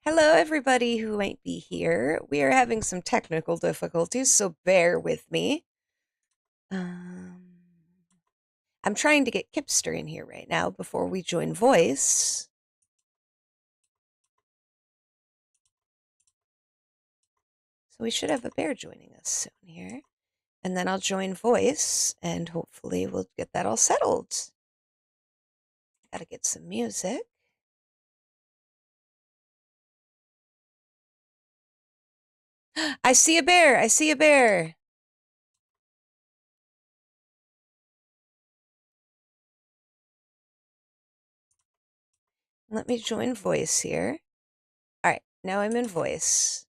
Hello, everybody who might be here. We are having some technical difficulties, so bear with me. Um, I'm trying to get Kipster in here right now before we join voice. So we should have a bear joining us soon here. And then I'll join voice, and hopefully we'll get that all settled. Gotta get some music. I see a bear! I see a bear! Let me join voice here. All right, now I'm in voice.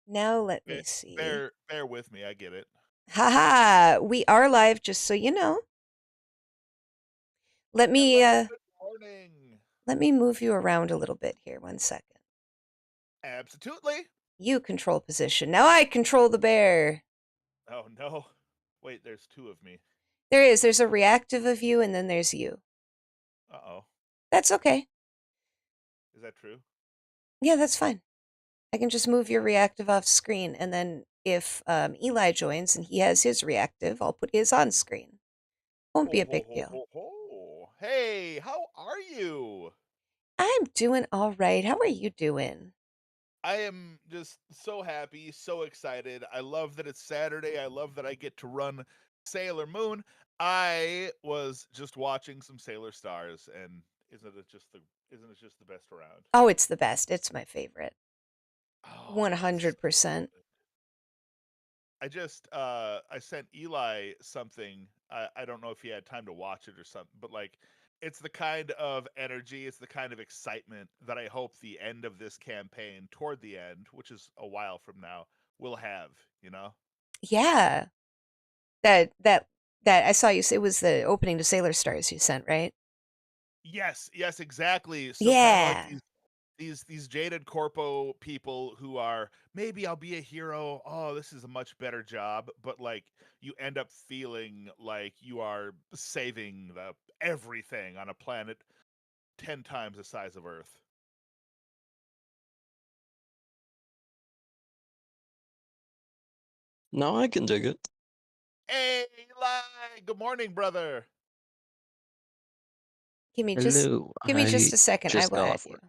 Now let me see. Bear with me. I get it. Haha, we are live, just so you know. Let me Hello, good morning. let me move you around a little bit here. 1 second. Absolutely. You control position. Now I control the bear. Oh no. Wait, there's two of me. There's a reactive of you, and then there's you. Uh-oh. That's okay. Is that true? Yeah, that's fine. I can just move your reactive off screen, and then if Eli joins and he has his reactive, I'll put his on screen. Won't be Ho a ho big ho deal. ho ho. Hey, how are you? I'm doing all right. How are you doing? I am just so happy, so excited. I love that it's Saturday. I love that I get to run Sailor Moon. I was just watching some Sailor Stars, and isn't it just the best around? Oh, it's the best. It's my favorite. Oh, it's 100%. I sent Eli something. I don't know if he had time to watch it or something, but like it's the kind of energy, it's the kind of excitement that I hope the end of this campaign, toward the end, which is a while from now, will have, you know? Yeah. That I saw you say it was the opening to Sailor Stars you sent, right? Yes, exactly. So kind of like Yeah. these jaded corpo people who are, maybe I'll be a hero. Oh, this is a much better job, but like you end up feeling like you are saving the everything on a planet 10 times the size of Earth. No, I can dig it. Hey, Eli, good morning, brother. Give me just Hello, give me I just a second. I just will got add off you. work.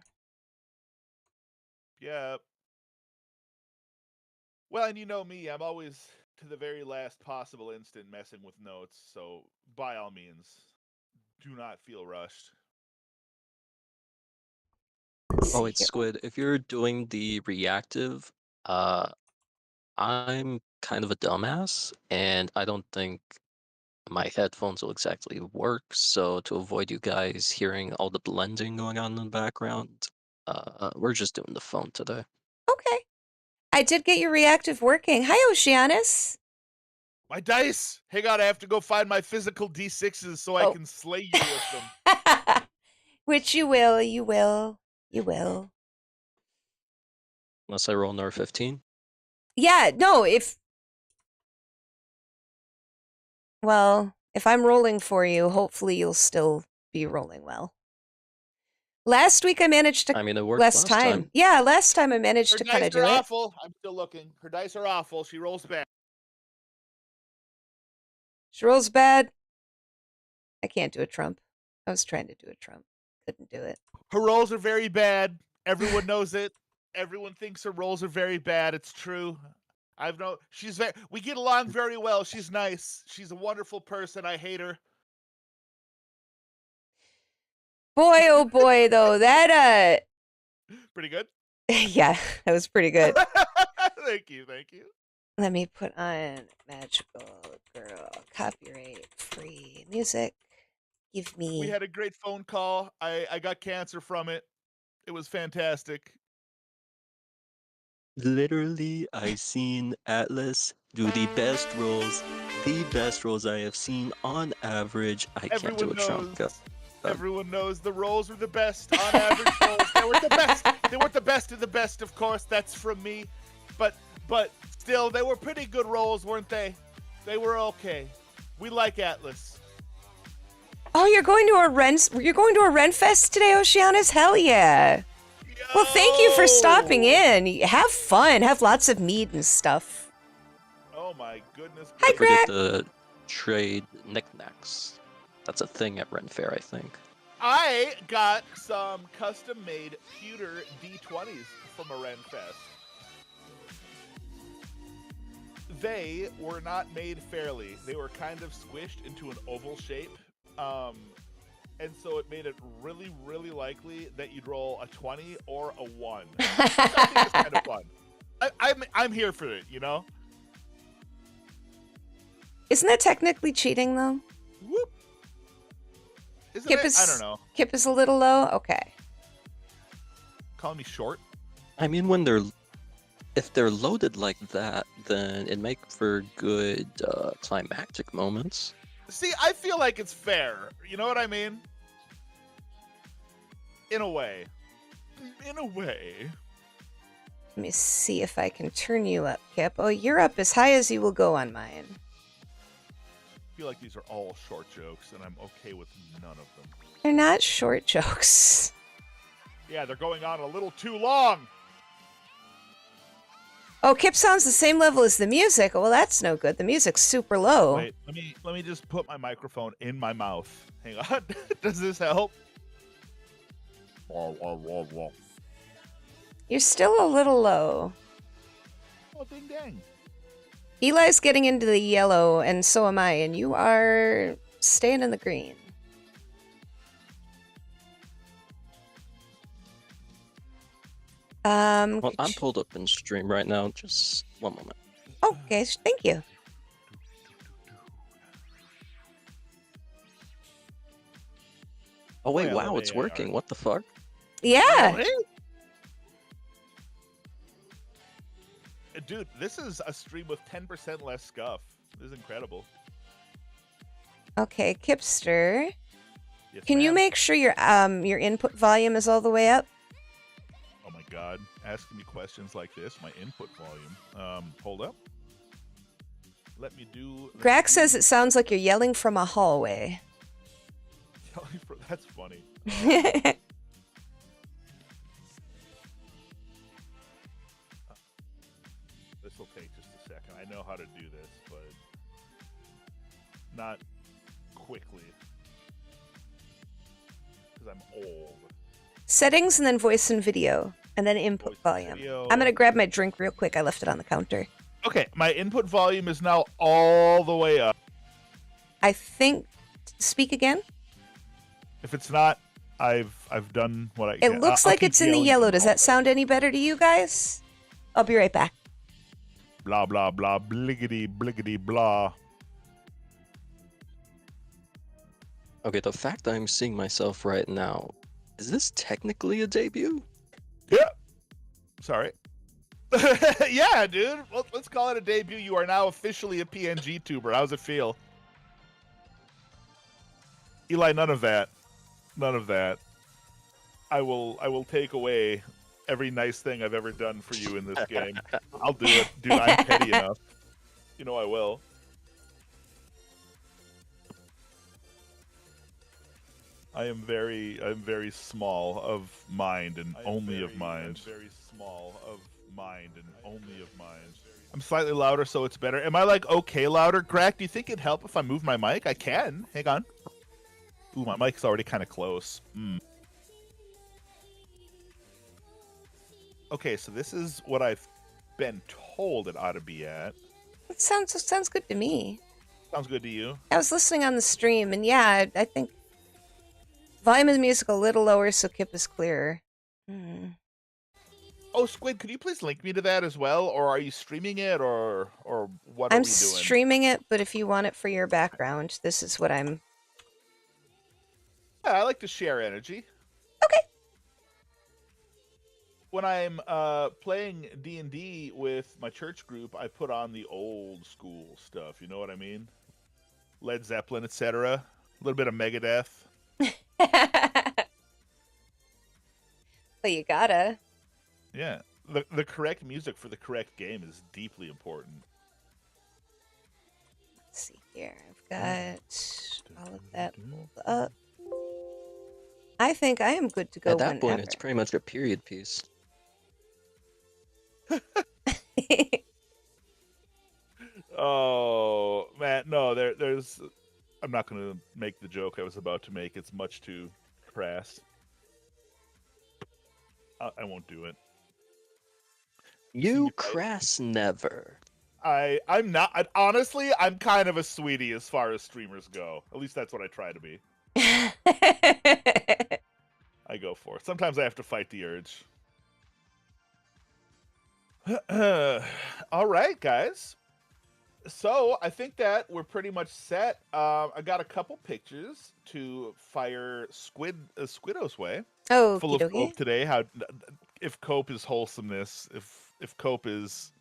Yep. Well, and you know me, I'm always to the very last possible instant messing with notes, so by all means, do not feel rushed. Let's Oh, see it's here. Oh, Squid. If you're doing the reactive, uh, I'm kind of a dumbass, and I don't think my headphones will exactly work. So to avoid you guys hearing all the blending going on in the background, we're just doing the phone today. okay. I did get your reactive working. Hi, Oceanus. My dice! Hang on, I have to go find my physical D6s so I Oh. can slay you with them. Which you will, you will, you will. Unless I roll another 15. Yeah, no, if I'm rolling for you, hopefully you'll still be rolling well. Last week I managed to I mean, it worked last last time. time. Yeah, last time I managed Her to kind dice of are do it. awful. I'm still looking. Her dice are awful. She rolls bad. She rolls bad. I can't do a Trump. I was trying to do a Trump. Couldn't do it. Her rolls are very bad. Everyone knows it. Everyone thinks her rolls are very bad. It's true. We get along very well. She's nice. She's a wonderful person. I hate her. Boy, oh boy, though, that, Pretty good. yeah, that was pretty good. Thank you. Let me put on Magical Girl copyright free music. Give We me. had a great phone call. I got cancer from it. It was fantastic. Literally, I seen Atlas do the best rolls I have seen on average. I can't do Everyone a Trump. knows. God. Everyone knows the rolls were the best on average rolls. They weren't the best. They weren't the best of the best, of course. That's from me. But still, they were pretty good rolls, weren't they? They were okay. We like Atlas. Oh, you're going to a Ren Fest today, Oceanus? Hell yeah! Well, thank you for stopping Yo! in. Have fun. Have lots of mead and stuff. Oh my goodness Hi, Don't gracious. forget Greg. to trade knickknacks. That's a thing at Ren Fair, I think. I got some custom-made pewter D20s from a Ren Fest. They were not made fairly. They were kind of squished into an oval shape. And so it made it really, really likely that you'd roll a 20 or a 1. Which I think is kind of fun. I'm here for it, you know? Isn't that technically cheating, though? Whoop. Isn't Kip it? is, I don't know. Kip is a little low? Okay. Calling me short? I mean, if they're loaded like that, then it makes for good climactic moments. See, I feel like it's fair. You know what I mean? In a way. In a way. Let me see if I can turn you up, Kip. Oh, you're up as high as you will go on mine. I feel like these are all short jokes, and I'm okay with none of them. They're not short jokes. Yeah, they're going on a little too long. Oh, Kip sounds the same level as the music. Well, that's no good. The music's super low. Wait, let me just put my microphone in my mouth. Hang on. Does this help? You're still a little low. Oh, ding dang. Eli's getting into the yellow, and so am I, and you are staying in the green. Well, I'm pulled up in stream right now. Just one moment. Okay, thank you. Oh wait, Well, wow, it's they are. working. What the fuck? Yeah. Really? Dude, this is a stream with 10% less scuff. This is incredible. Okay, Kipster. Yes, Can you ma'am. make sure your input volume is all the way up? Oh my god, asking me questions like this, my input volume. Hold up. Let me do. Grax says it sounds like you're yelling from a hallway. That's funny. This will take just a second. I know how to do this, but not quickly because I'm old. Settings and then voice and video, and then input Voice and volume. video. I'm gonna grab my drink real quick. I left it on the counter. Okay, my input volume is now all the way up. I think. Speak again. If it's not, I've done what I can. It looks I'll like keep it's in the yelling yellow. from Does the that sound any better to you guys? I'll be right back. blah blah blah bliggity bliggity blah. Okay, the fact that I'm seeing myself right now, is this technically a debut? Yeah. Sorry. Yeah, dude. Let's call it a debut. You are now officially a PNG tuber. How's it feel? Eli, none of that. None of that. I will take away every nice thing I've ever done for you in this game. I'll do it. Dude, I'm petty enough. You know I will. I'm very small of mind and only of mind. I'm very small of mind and only of mind. I'm slightly louder, so it's better. Am I like okay louder? Grack, do you think it'd help if I move my mic? I can. Hang on. Ooh, my mic's already kind of close. Okay, so this is what I've been told it ought to be at. It sounds good to me. Sounds good to you? I was listening on the stream, and yeah, I think volume of the music a little lower, so Kip is clearer. Oh, Squid, could you please link me to that as well, or are you streaming it, or what are I'm we doing? streaming it, but if you want it for your background, this is what I'm. Yeah, I like to share energy. Okay. When I'm playing D&D with my church group, I put on the old school stuff. You know what I mean? Led Zeppelin, etc. A little bit of Megadeth. But you gotta. Yeah, the correct music for the correct game is deeply important. Let's see here. I've got all of that pulled up. I think I am good to go At that point, whenever. it's pretty much a period piece. Oh man, no, there's. I'm not going to make the joke I was about to make. It's much too crass. I won't do it. You crass never. I'm not. Honestly, I'm kind of a sweetie as far as streamers go. At least that's what I try to be. I go for it. Sometimes I have to fight the urge. All right, guys. So I think that we're pretty much set. I got a couple pictures to fire Squiddo's way. Okie Full of dokie. cope today. How if cope is wholesomeness, if cope is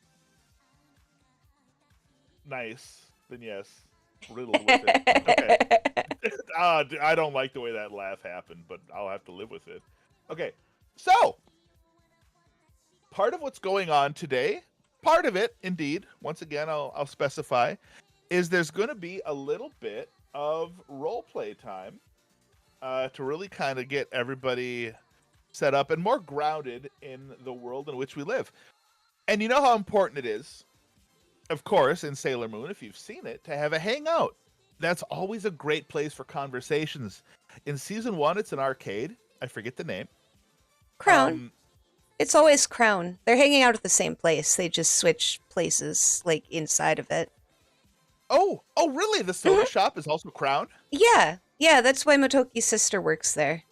nice, then yes, riddled with it. Okay. I don't like the way that laugh happened, but I'll have to live with it. Okay, so part of what's going on today, part of it, indeed, once again, I'll specify, is there's going to be a little bit of role play time to really kind of get everybody set up and more grounded in the world in which we live. And you know how important it is, of course, in Sailor Moon, if you've seen it, to have a hangout. That's always a great place for conversations. In season 1, it's an arcade. I forget the name. Crown. It's always Crown. They're hanging out at the same place. They just switch places, like, inside of it. Oh, really? The soda shop is also Crown? Yeah. Yeah, that's why Motoki's sister works there.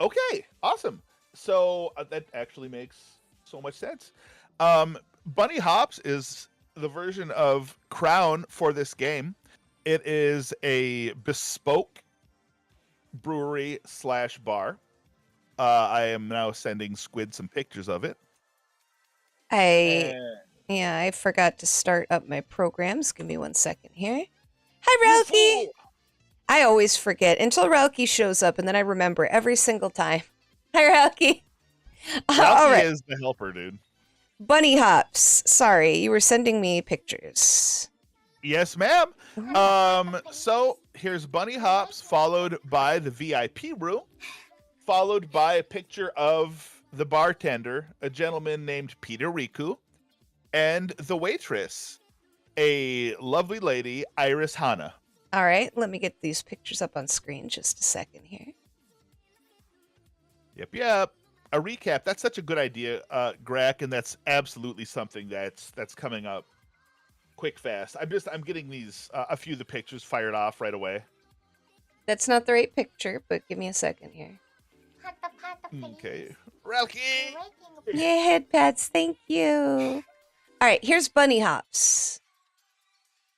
Okay, awesome. So that actually makes so much sense. Bunny Hops is the version of Crown for this game. It is a bespoke brewery / bar. I am now sending Squid some pictures of it. I forgot to start up my programs. Give me 1 second here. Hi, Ralki! I always forget until Ralki shows up, and then I remember every single time. Hi, Ralki! Ralki is the helper, dude. Bunny Hops. Sorry, you were sending me pictures. Yes, ma'am. So here's Bunny Hops, followed by the VIP room, followed by a picture of the bartender, a gentleman named Peter Riku, and the waitress, a lovely lady, Iris Hana. All right, let me get these pictures up on screen just a second here. Yep. A recap. That's such a good idea, Grack, and that's absolutely something that's coming up quick, fast. I'm getting these a few of the pictures fired off right away. That's not the right picture, but give me a second here. Okay, Ralki. Yeah, head pats. Thank you. All right, here's Bunny Hops.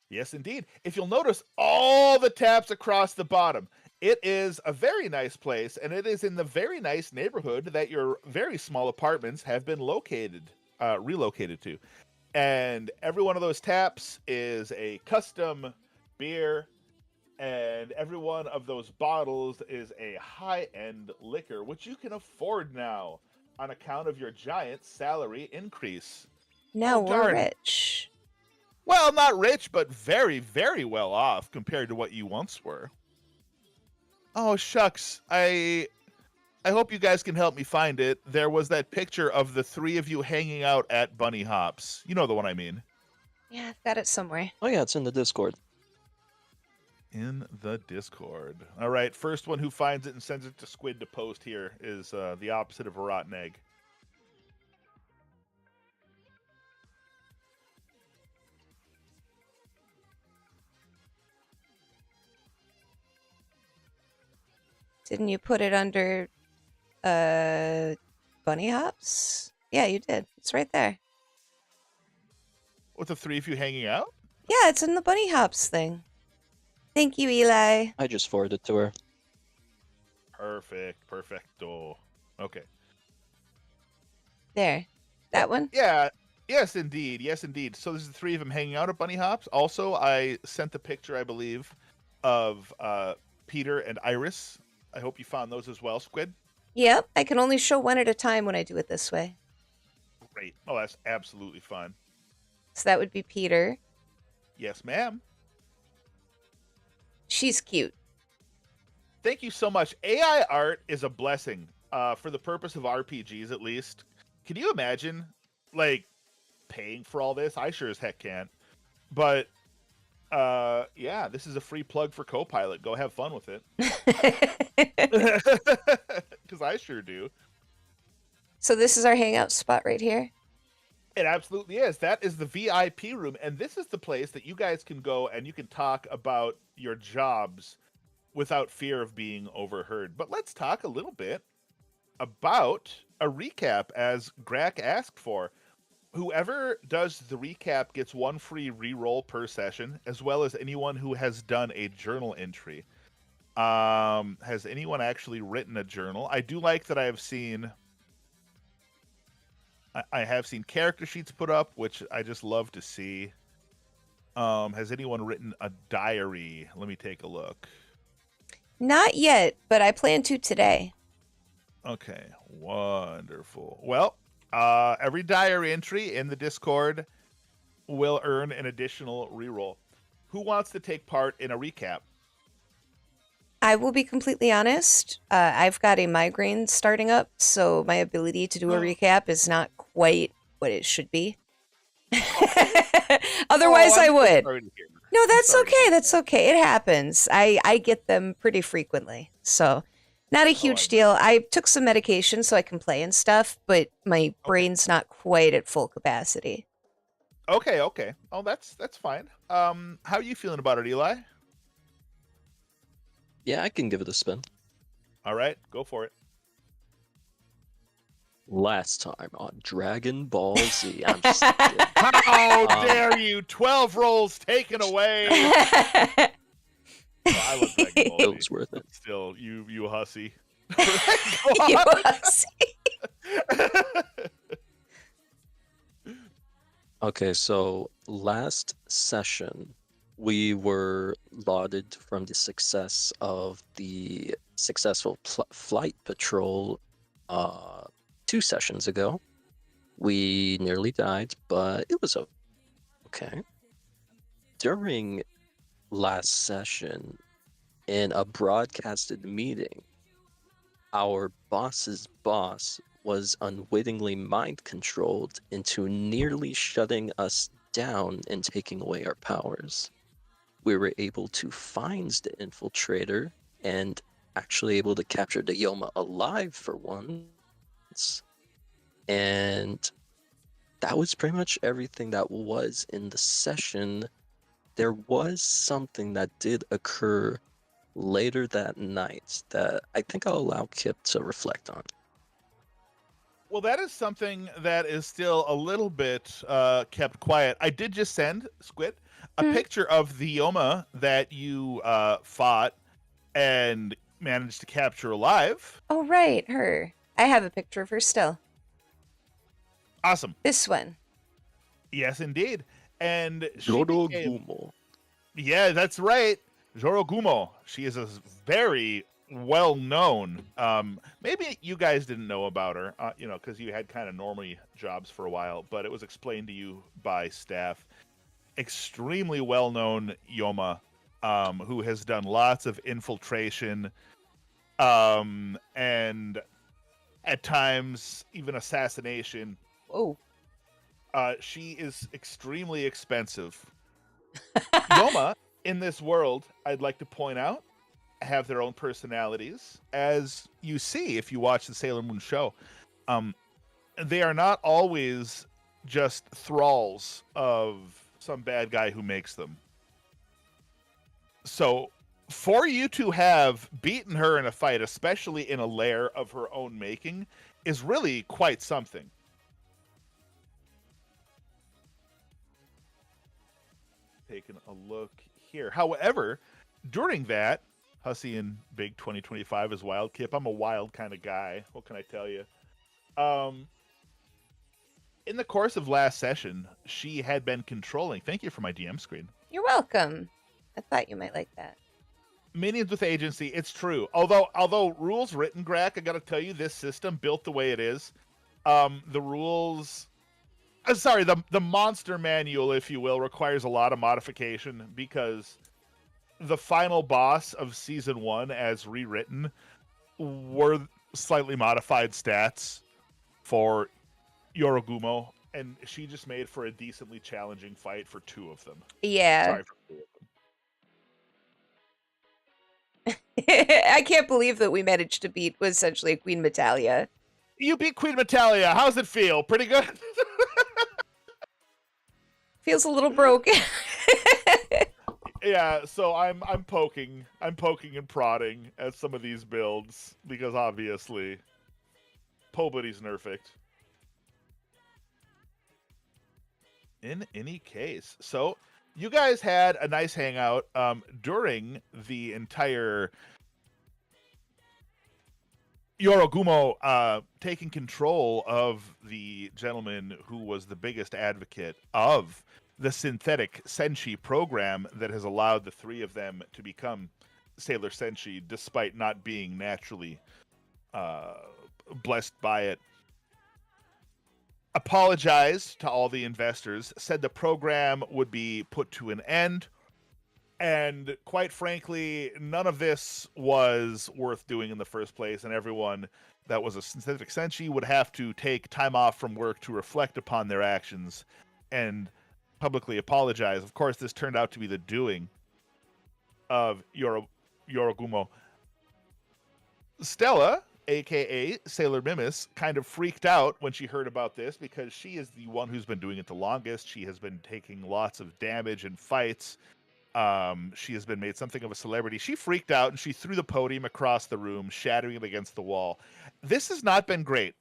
Yes, indeed. If you'll notice all the tabs across the bottom, it is a very nice place, and it is in the very nice neighborhood that your very small apartments have been relocated to. And every one of those taps is a custom beer, and every one of those bottles is a high-end liquor, which you can afford now on account of your giant salary increase. Now we're rich. Well, not rich, but very, very well off compared to what you once were. Oh, shucks. I hope you guys can help me find it. There was that picture of the 3 of you hanging out at Bunny Hops. You know the one I mean. Yeah, I've got it somewhere. Oh yeah, it's in the Discord. In the Discord. All right, first one who finds it and sends it to Squid to post here is the opposite of a rotten egg. Didn't you put it under Bunny Hops? Yeah, you did. It's right there. With the 3 of you hanging out? Yeah, it's in the Bunny Hops thing. Thank you, Eli. I just forwarded it to her. Perfecto. Okay. There. That one? Yeah. Yes, indeed. So there's the 3 of them hanging out at Bunny Hops. Also, I sent the picture, I believe, of Peter and Iris. I hope you found those as well, Squid. Yep, I can only show one at a time when I do it this way. Great. Oh, that's absolutely fun. So that would be Peter. Yes, ma'am. She's cute. Thank you so much. AI art is a blessing for the purpose of RPGs, at least. Can you imagine, like, paying for all this? I sure as heck can't. But yeah, this is a free plug for Copilot. Go have fun with it. Because I sure do. So this is our hangout spot right here. It absolutely is. That is the VIP room, and this is the place that you guys can go and you can talk about your jobs without fear of being overheard. But let's talk a little bit about a recap, as Grak asked for. Whoever does the recap gets one free reroll per session, as well as anyone who has done a journal entry. Has anyone actually written a journal? I do like that I have seen character sheets put up, which I just love to see. Has anyone written a diary? Let me take a look. Not yet, but I plan to today. Okay, wonderful. Well, every diary entry in the Discord will earn an additional reroll. Who wants to take part in a recap? I will be completely honest. I've got a migraine starting up, so my ability to do a recap is not quite what it should be. Otherwise, I would. No, that's okay. That's okay. It happens. I get them pretty frequently, so not a huge deal. I took some medication so I can play and stuff, but my brain's not quite at full capacity. Okay. Oh, that's fine. How are you feeling about it, Eli? Yeah, I can give it a spin. All right, go for it. Last time on Dragon Ball Z. I'm just kidding. How dare you? 12 rolls taken away. I love Dragon Ball Z. It was worth it. Still, you hussy. You hussy. Okay, so last session, we were lauded from the success of the successful flight patrol 2 sessions ago. We nearly died, but it was okay. During last session, in a broadcasted meeting, our boss's boss was unwittingly mind-controlled into nearly shutting us down and taking away our powers. We were able to find the infiltrator and actually able to capture the Yoma alive for once. And that was pretty much everything that was in the session. There was something that did occur later that night that I think I'll allow Kip to reflect on. Well, that is something that is still a little bit kept quiet. I did just send, Squid, a picture of the Yoma that you fought and managed to capture alive. Oh, right, her. I have a picture of her still. Awesome. This one. Yes, indeed. And Jorogumo. Yeah, that's right. Jorogumo. She is a very well-known. Maybe you guys didn't know about her, because you had kind of normally jobs for a while, but it was explained to you by staff. Extremely well-known Yoma, who has done lots of infiltration, and at times even assassination. Oh. She is extremely expensive. Yoma, in this world, I'd like to point out, have their own personalities, as you see if you watch the Sailor Moon show. They are not always just thralls of some bad guy who makes them. So, for you to have beaten her in a fight, especially in a lair of her own making, is really quite something. Taking a look here. However, during that, Hussy and Big 2025 is wild. Kip, I'm a wild kind of guy. What can I tell you? In the course of last session, she had been controlling. Thank you for my DM screen. You're welcome. I thought you might like that. Minions with agency. It's true. Although rules written, Grak, I got to tell you, this system built the way it is. The rules. The monster manual, if you will, requires a lot of modification because the final boss of season 1 as rewritten were slightly modified stats for Yorogumo, and she just made for a decently challenging fight for 2 of them. Yeah. Sorry for 2 of them. I can't believe that we managed to beat essentially Queen Metalia. You beat Queen Metalia. How's it feel? Pretty good? Feels a little broken. Yeah, so I'm poking and prodding at some of these builds because obviously nobody's nerfed. In any case, so you guys had a nice hangout during the entire Yorogumo taking control of the gentleman who was the biggest advocate of the synthetic Senshi program that has allowed the 3 of them to become Sailor Senshi despite not being naturally blessed by it. Apologized to all the investors, said the program would be put to an end, and quite frankly, none of this was worth doing in the first place, and everyone that was a synthetic Senshi would have to take time off from work to reflect upon their actions and publicly apologize. Of course, this turned out to be the doing of Yorogumo. Stella, aka Sailor Mimis, kind of freaked out when she heard about this because she is the one who's been doing it the longest. She has been taking lots of damage in fights. She has been made something of a celebrity. She freaked out and she threw the podium across the room, shattering it against the wall. This has not been great.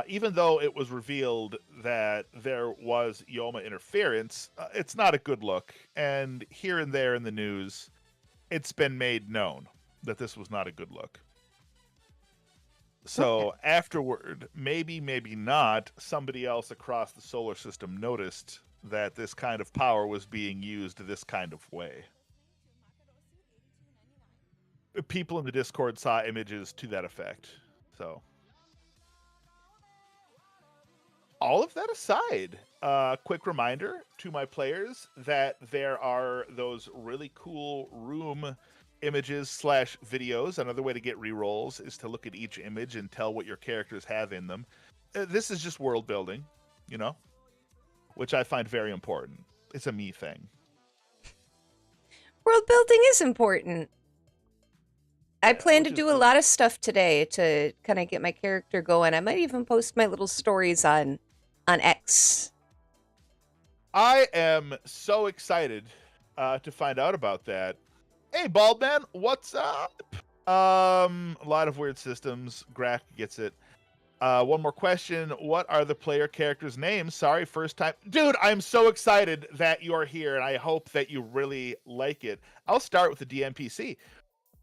Even though it was revealed that there was Yoma interference, it's not a good look. And here and there in the news, it's been made known that this was not a good look. So afterward, maybe not, somebody else across the solar system noticed that this kind of power was being used this kind of way. People in the Discord saw images to that effect. So all of that aside, quick reminder to my players that there are those really cool room images / videos. Another way to get rerolls is to look at each image and tell what your characters have in them. This is just world building, you know, which I find very important. It's a me thing. World building is important. I plan to do a lot of stuff today to kind of get my character going. I might even post my little stories on X. I am so excited to find out about that. Hey, Bald Man, what's up? A lot of weird systems. Grack gets it. One more question. What are the player characters' names? Sorry, first time. Dude, I'm so excited that you're here, and I hope that you really like it. I'll start with the DMPC.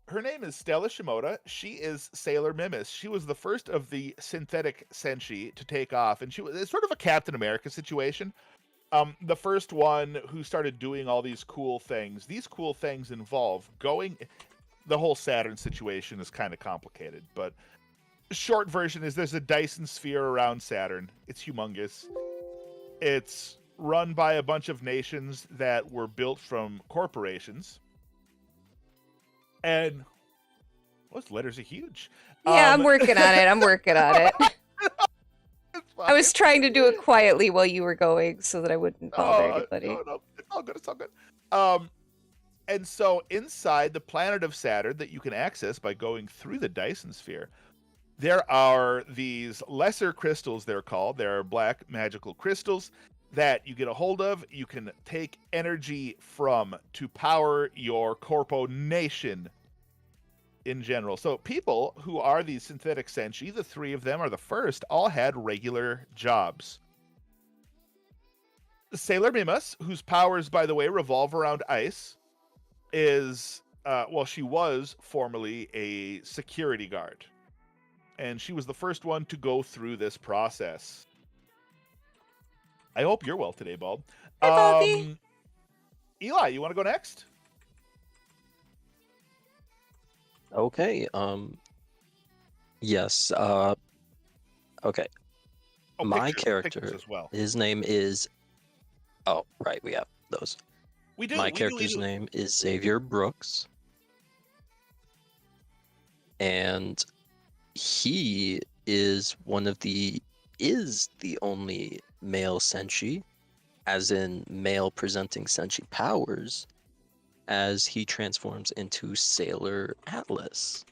Her name is Stella Shimoda. She is Sailor Mimis. She was the first of the synthetic Senshi to take off, and it's sort of a Captain America situation. The first one who started doing all these cool things. These cool things involve going... The whole Saturn situation is kind of complicated, but short version is there's a Dyson sphere around Saturn. It's humongous. It's run by a bunch of nations that were built from corporations. And those letters are huge. Yeah, I'm working on it. I was trying to do it quietly while you were going so that I wouldn't bother anybody. No, it's all good. It's all good. And so inside the planet of Saturn that you can access by going through the Dyson sphere, there are these lesser crystals, they're called. They're black magical crystals that you get a hold of. You can take energy from to power your corpo nation in general. So people who are these synthetic Senshi, the 3 of them are the first, all had regular jobs. Sailor Mimas, whose powers, by the way, revolve around ice, is, she was formerly a security guard. And she was the first one to go through this process. I hope you're well today, Bald. Hi, Baldy. Eli, you want to go next? Okay. Yes. Okay. My pictures character, as well. his name is... Oh, right, we have those. We do, My we do, we character's do. name is Xavier Brooks, and he is the only male Senshi, as in male presenting Senshi powers, as he transforms into Sailor Atlas.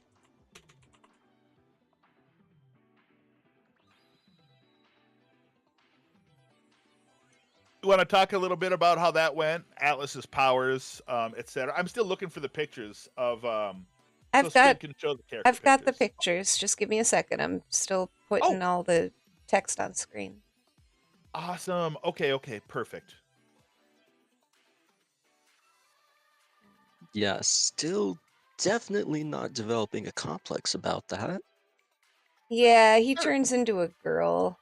You want to talk a little bit about how that went, Atlas's powers, etc. I'm still looking for the pictures of so I've Spin got can show the character I've got the pictures. pictures. Just give me a second. I'm still putting Oh, all the text on screen. awesome. Okay, okay, perfect. Yeah, still definitely not developing a complex about that. Yeah, he Sure. turns into a girl.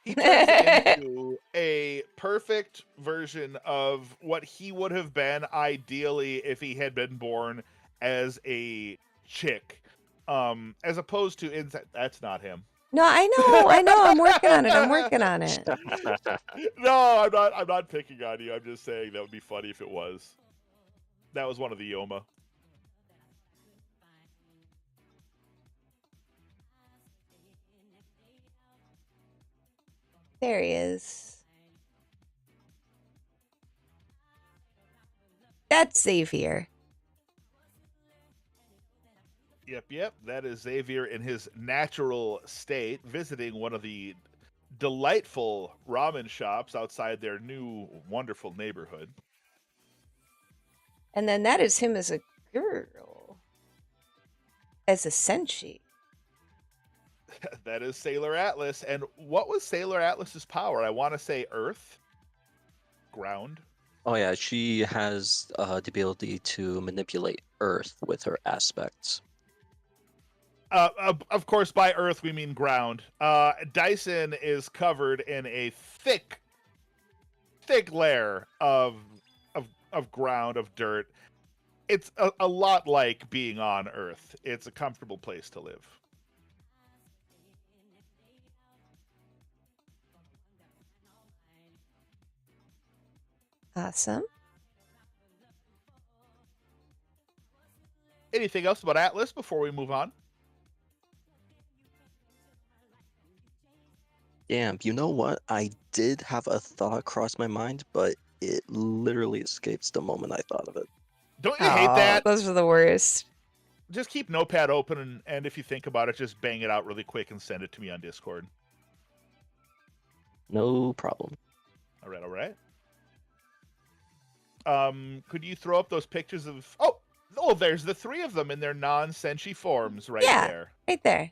He turns into a perfect version of what he would have been ideally if he had been born as a chick. As opposed to that's not him. No, I know. I'm working on it. I'm working on it. No, I'm not picking on you. I'm just saying that would be funny if it was. That was one of the Yoma. There he is. That's Xavier. Yep. That is Xavier in his natural state, visiting one of the delightful ramen shops outside their new wonderful neighborhood. And then that is him as a girl. As a Senshi. That is Sailor Atlas. And what was Sailor Atlas's power? I want to say Earth, ground. Oh yeah, she has the ability to manipulate Earth with her aspects. Of course, by Earth we mean ground. Dyson is covered in a thick layer of ground, of dirt. It's a lot like being on Earth. It's a comfortable place to live. Awesome. Anything else about Atlas before we move on? Damn, you know what? I did have a thought cross my mind, but it literally escapes the moment I thought of it. Don't you hate Oh, that? those are the worst. Just keep Notepad open, and if you think about it, just bang it out really quick and send it to me on Discord. No problem. All right. Could you throw up those pictures of? Oh, there's the three of them in their non-senshi forms right Yeah, there. right there.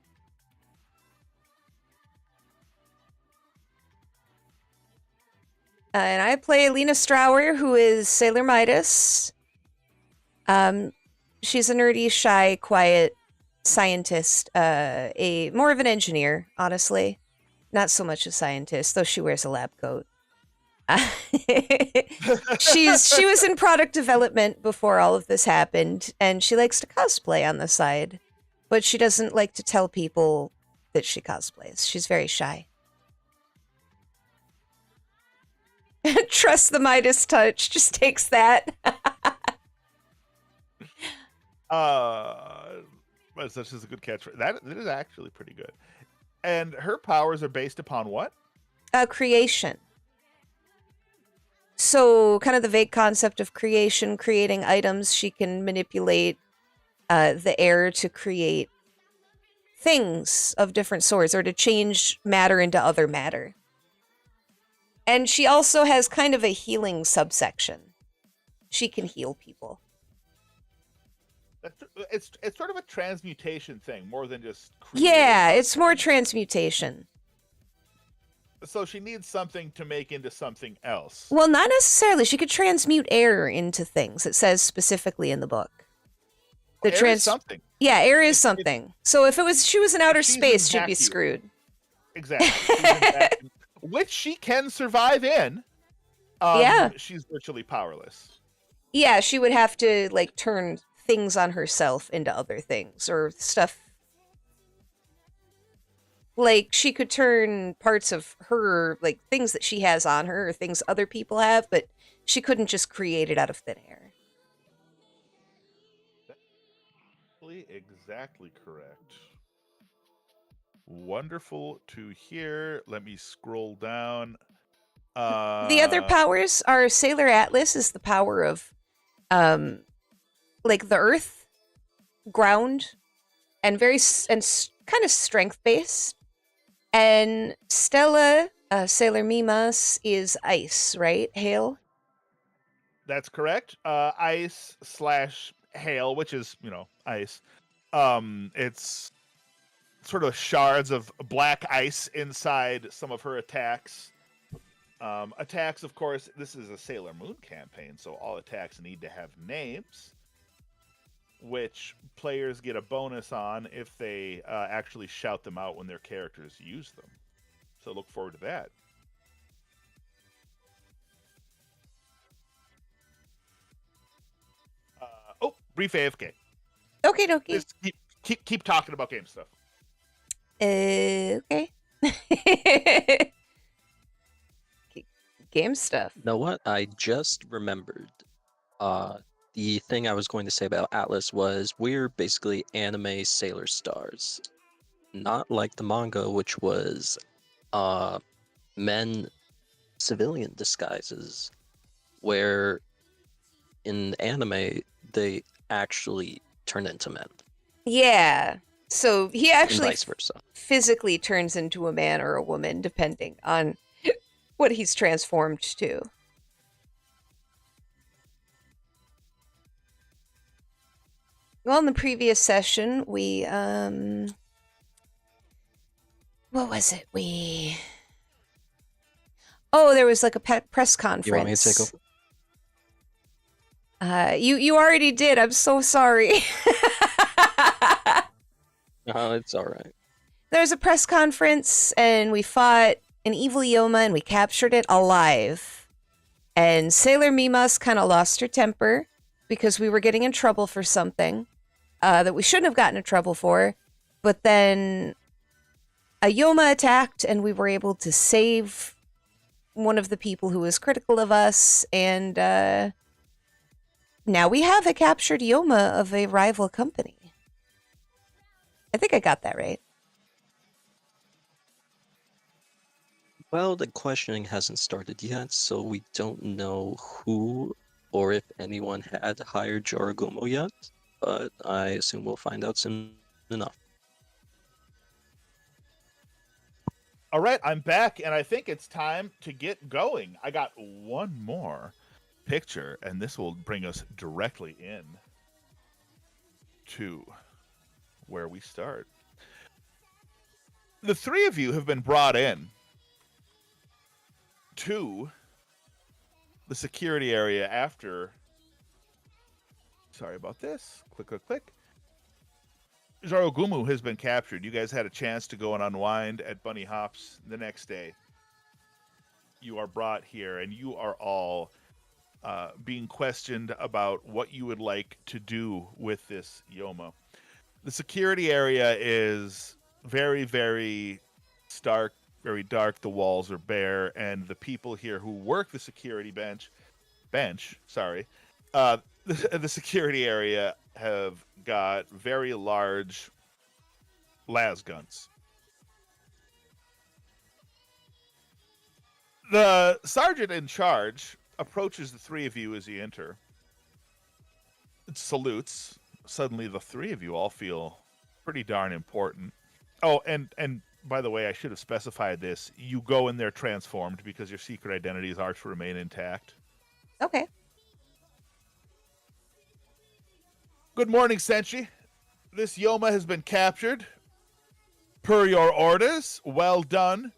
And I play Lena Strauer, who is Sailor Midas. She's a nerdy, shy, quiet scientist. A more of an engineer, honestly. Not so much a scientist, though she wears a lab coat. She was in product development before all of this happened, and she likes to cosplay on the side, but she doesn't like to tell people that she cosplays. She's very shy. Trust the Midas touch. Just takes that. Such as a good catchphrase. That is actually pretty good. And her powers are based upon what? Creation. So, kind of the vague concept of creation, creating items. She can manipulate the air to create things of different sorts, or to change matter into other matter. And she also has kind of a healing subsection. She can heal people. It's sort of a transmutation thing more than just creating Yeah, something. it's more transmutation. So she needs something to make into something else. Well, not necessarily. She could transmute air into things. It says specifically in the book. Air is something. Yeah, air is something. So if she was in outer she's space, in she'd be vacuum. screwed. Exactly. She's in vacuum, which she can survive in. Yeah. She's virtually powerless. Yeah, she would have to like turn things on herself into other things or stuff Like, she could turn parts of her, like, things that she has on her or things other people have, but she couldn't just create it out of thin air. Exactly correct. Wonderful to hear. Let me scroll down. The other Uh, powers are Sailor Atlas is the power of, um, like, the earth, ground, and kind of strength based. And Stella, Sailor Mimas, is ice, right? Hail. that's correct. Ice slash hail, which is ice. It's sort of shards of black ice inside some of her attacks. Attacks, of course, this is a Sailor Moon campaign, so all attacks need to have names, which players get a bonus on if they actually shout them out when their characters use them. So look forward to that. Oh, brief AFK. Okie dokie. Just keep talking about game stuff. Okay. Game stuff. You know what? I just remembered. The thing I was going to say about Atlas was we're basically anime Sailor Stars. Not like the manga, which was men civilian disguises, where in anime they actually turn into men. Yeah. So he And actually vice versa. physically turns into a man or a woman, depending on what he's transformed to. Well, in the previous session, we, what was it? Oh, there was like a press conference. You want me to take over? You already did. I'm so sorry. Oh, it's alright. There was a press conference, and we fought an evil Yoma, and we captured it alive. And Sailor Mimas kind of lost her temper because we were getting in trouble for something that we shouldn't have gotten in trouble for. But then a Yoma attacked, and we were able to save one of the people who was critical of us. And now we have a captured Yoma of a rival company. I think I got that right. Well, the questioning hasn't started yet, so we don't know who or if anyone had hired Joragumo yet, but I assume we'll find out soon enough. All right, I'm back, and I think it's time to get going. I got one more picture, and this will bring us directly in to where we start. The three of you have been brought in to the security area after. Sorry about this. Click. Joragumo has been captured. You guys had a chance to go and unwind at Bunny Hops the next day. You are brought here, and you are all being questioned about what you would like to do with this Yoma. The security area is very, very stark, very dark. The walls are bare, and the people here who work the security the security area have got very large las guns. The sergeant in charge approaches the three of you as you enter. It salutes. Suddenly, the three of you all feel pretty darn important. Oh, and by the way, I should have specified this. You go in there transformed because your secret identities are to remain intact. Okay. Good morning, Senshi. This Yoma has been captured. Per your orders, well done.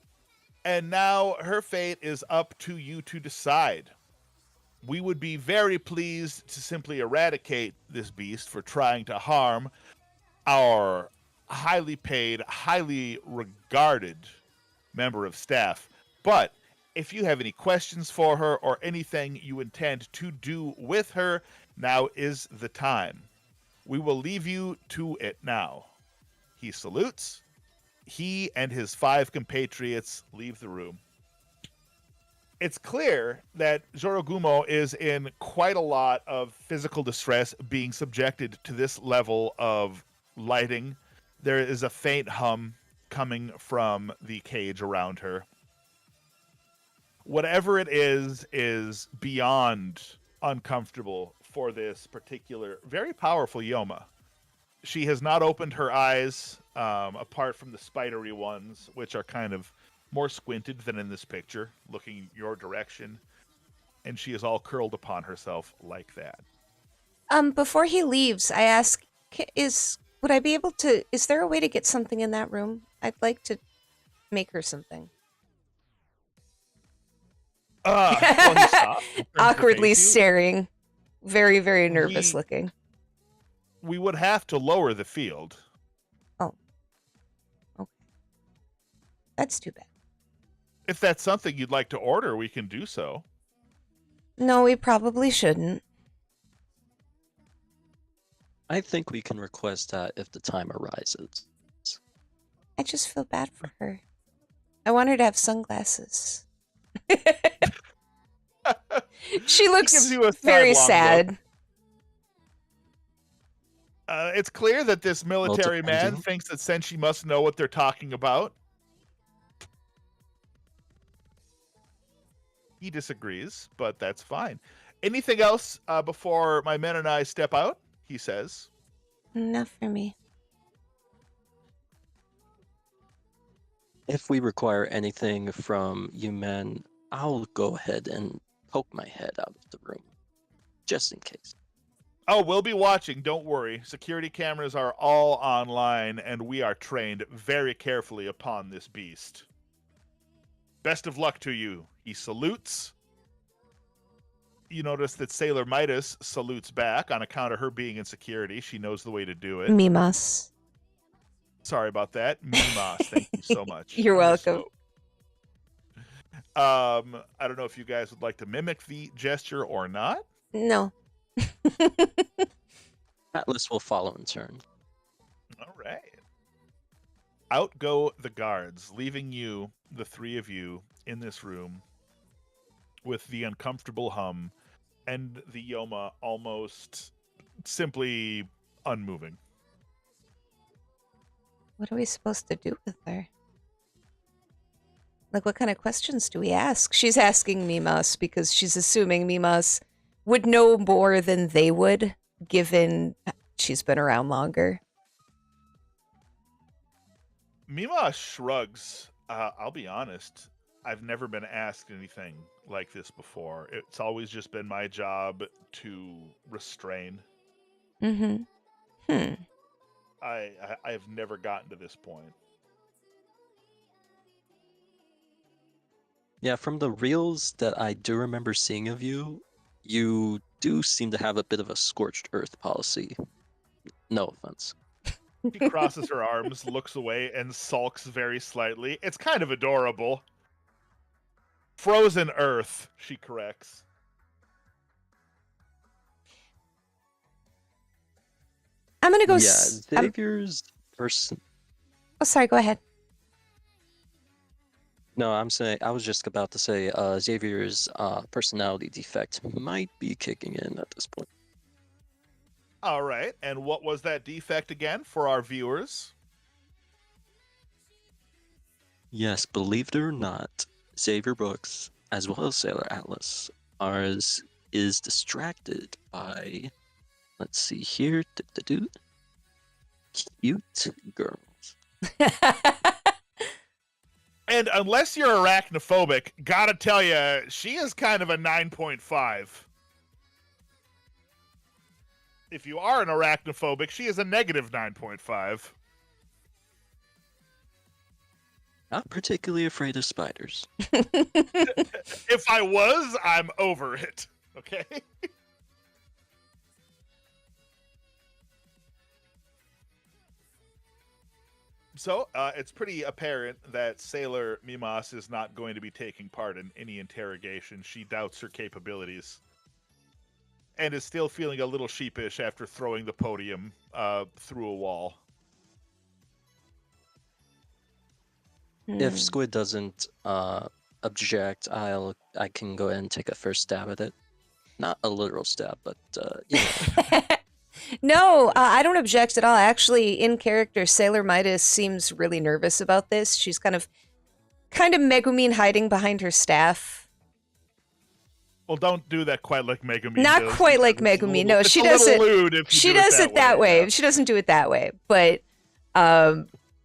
And now her fate is up to you to decide. We would be very pleased to simply eradicate this beast for trying to harm our highly paid, highly regarded member of staff. But if you have any questions for her or anything you intend to do with her, now is the time. We will leave you to it now. He salutes, he and his 5 compatriots leave the room. It's clear that Jorogumo is in quite a lot of physical distress being subjected to this level of lighting. There is a faint hum coming from the cage around her. Whatever it is beyond uncomfortable for this particular, very powerful Yoma. She has not opened her eyes, apart from the spidery ones, which are kind of more squinted than in this picture, looking your direction. And she is all curled upon herself like that. Before he leaves, I ask, would I be able to, is there a way to get something in that room? I'd like to make her something. Well, he stopped. Awkwardly staring. Very, very nervous looking. We would have to lower the field. Oh. Okay. That's too bad. If that's something you'd like to order, we can do so. No, we probably shouldn't. I think we can request that if the time arises. I just feel bad for her. I want her to have sunglasses. She looks very sad. It's clear that this military man thinks that Senshi must know what they're talking about. He disagrees, but that's fine. Anything else before my men and I step out? He says. Not for me. If we require anything from you men, I'll go ahead and poke my head out of the room, just in case. Oh, we'll be watching. Don't worry. Security cameras are all online, and we are trained very carefully upon this beast. Best of luck to you. He salutes. You notice that Sailor Midas salutes back on account of her being in security. She knows the way to do it. Mimas. Sorry about that. Mimas. Thank you so much. You're welcome. I don't know if you guys would like to mimic the gesture or not. No. Atlas will follow in turn. All right. Out go the guards, leaving you, the 3 of you, in this room with the uncomfortable hum and the Yoma almost simply unmoving. What are we supposed to do with her? Like, what kind of questions do we ask? She's asking Mimas because she's assuming Mimas would know more than they would, given she's been around longer. Mimas shrugs. I'll be honest. I've never been asked anything like this before. It's always just been my job to restrain. Mm-hmm. I've never gotten to this point. Yeah, from the reels that I do remember seeing of you, you do seem to have a bit of a scorched earth policy. No offense. She crosses her arms, looks away, and sulks very slightly. It's kind of adorable. Frozen earth, she corrects. I'm gonna go. Xavier's person. Oh, sorry. Go ahead. No, I was just about to say, Xavier's personality defect might be kicking in at this point. All right, and what was that defect again for our viewers? Yes, believe it or not, Xavier Brooks, as well as Sailor Atlas, is distracted by, let's see here, cute girls. And unless you're arachnophobic, gotta tell you, she is kind of a 9.5. If you are an arachnophobic, she is a negative 9.5. Not particularly afraid of spiders. If I was, I'm over it. Okay? So, it's pretty apparent that Sailor Mimas is not going to be taking part in any interrogation. She doubts her capabilities. And is still feeling a little sheepish after throwing the podium through a wall. If Squid doesn't object, I can go ahead and take a first stab at it. Not a literal stab, but you know. No, I don't object at all. Actually, in character, Sailor Midas seems really nervous about this. She's kind of Megumin hiding behind her staff. Well, don't do that quite like Megumin Not does. quite like It's a Megumin. little- No, it's she a does little it. lewd if you She do does it that way. yeah. She doesn't do it that way, but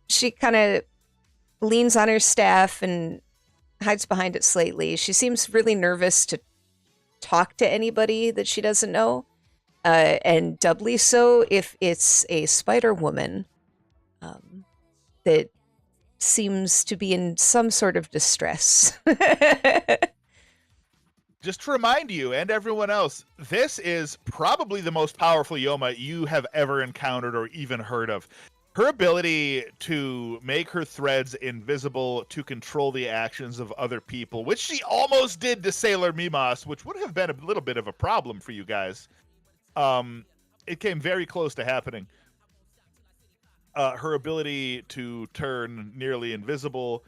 she kind of leans on her staff and hides behind it slightly. She seems really nervous to talk to anybody that she doesn't know, and doubly so if it's a spider woman that seems to be in some sort of distress. Just to remind you and everyone else, this is probably the most powerful Yoma you have ever encountered or even heard of. Her ability to make her threads invisible to control the actions of other people, which she almost did to Sailor Mimas, which would have been a little bit of a problem for you guys. It came very close to happening. Her ability to turn nearly invisible,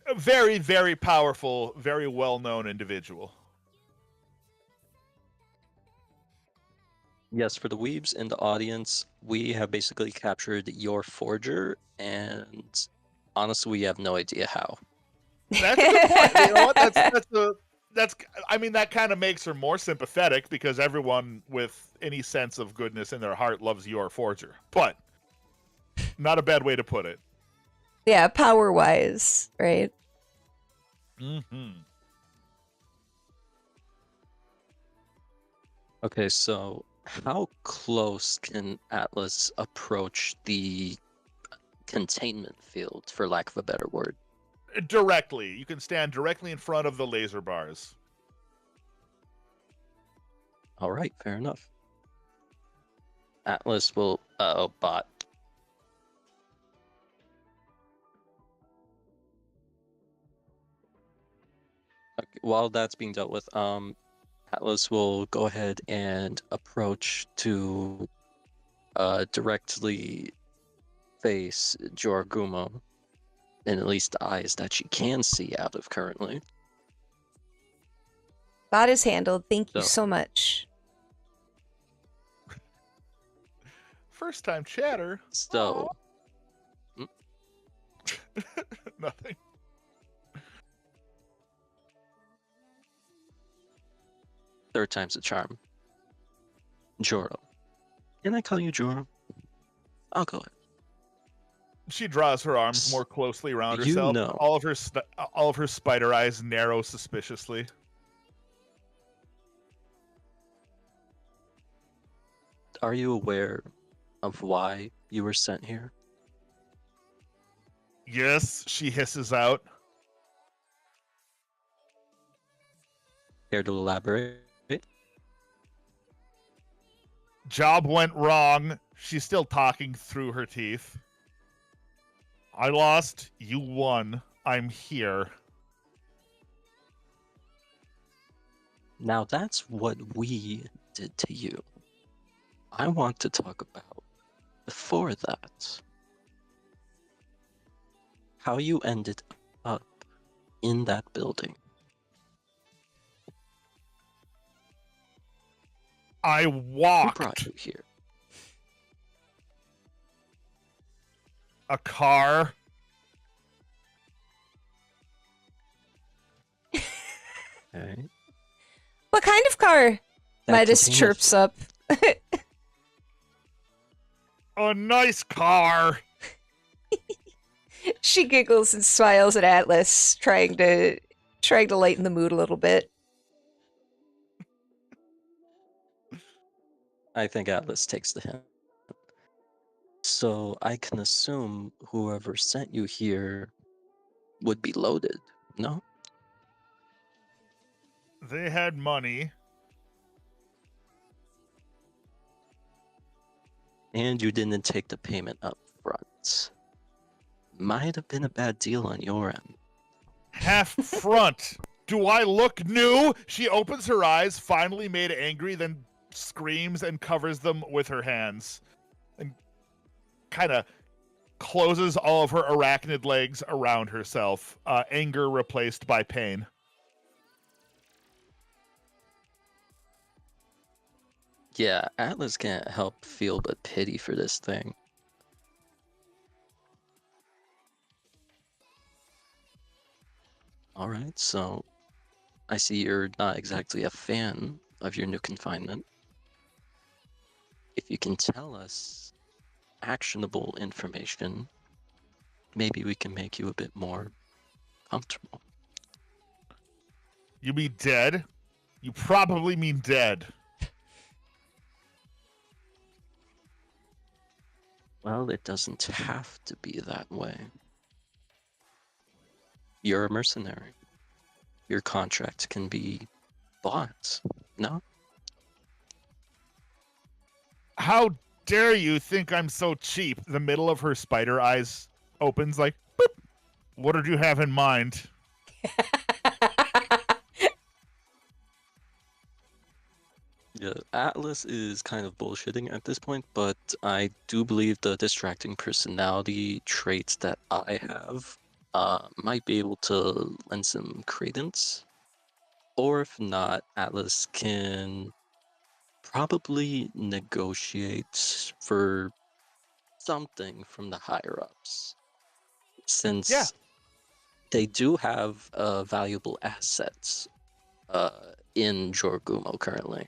a very, very powerful, very well-known individual. Yes, for the weebs in the audience, we have basically captured your forger, and honestly, we have no idea how. That's a good point. You know what? That's I mean, that kind of makes her more sympathetic because everyone with any sense of goodness in their heart loves your forger. But not a bad way to put it. Yeah, power-wise, right? Mm-hmm. Okay, so how close can Atlas approach the containment field, for lack of a better word? Directly. You can stand directly in front of the laser bars. All right, fair enough. Atlas will... oh, bot. Okay, while that's being dealt with, Atlas will go ahead and approach to directly face Joragumo, in at least the eyes that she can see out of currently. Bot is handled. Thank you So. so much. First time chatter. So, Nothing. third time's a charm. Joro. Can I call you Joro? I'll go ahead. She draws her arms more closely around You herself. know. All of her spider eyes narrow suspiciously. Are you aware of why you were sent here? Yes, she hisses out. Care to elaborate? Job went wrong. She's still talking through her teeth. I lost. You won. I'm here. Now that's what we did to you. I want to talk about before that. How you ended up in that building. I Who walked. brought you here? A car. Okay. What kind of car? That Midas containment chirps up. A nice car. She giggles and smiles at Atlas, trying to lighten the mood a little bit. I think Atlas takes the hint. So I can assume whoever sent you here would be loaded, no? They had money. And you didn't take the payment up front. Might have been a bad deal on your end. Half front. Do I look new? She opens her eyes, finally made angry, then screams and covers them with her hands. And kind of closes all of her arachnid legs around herself, anger replaced by pain. Yeah, Atlas can't help feel but pity for this thing. Alright, so I see you're not exactly a fan of your new confinement. If you can tell us actionable information, maybe we can make you a bit more comfortable. You mean dead? You probably mean dead. Well, it doesn't have to be that way. You're a mercenary. Your contract can be bought, no? How dare you think I'm so cheap? The middle of her spider eyes opens like, boop. What did you have in mind? Yeah, Atlas is kind of bullshitting at this point, but I do believe the distracting personality traits that I have might be able to lend some credence. Or if not, Atlas can probably negotiate for something from the higher ups. Yeah. Since they do have valuable assets in Jorgumo currently.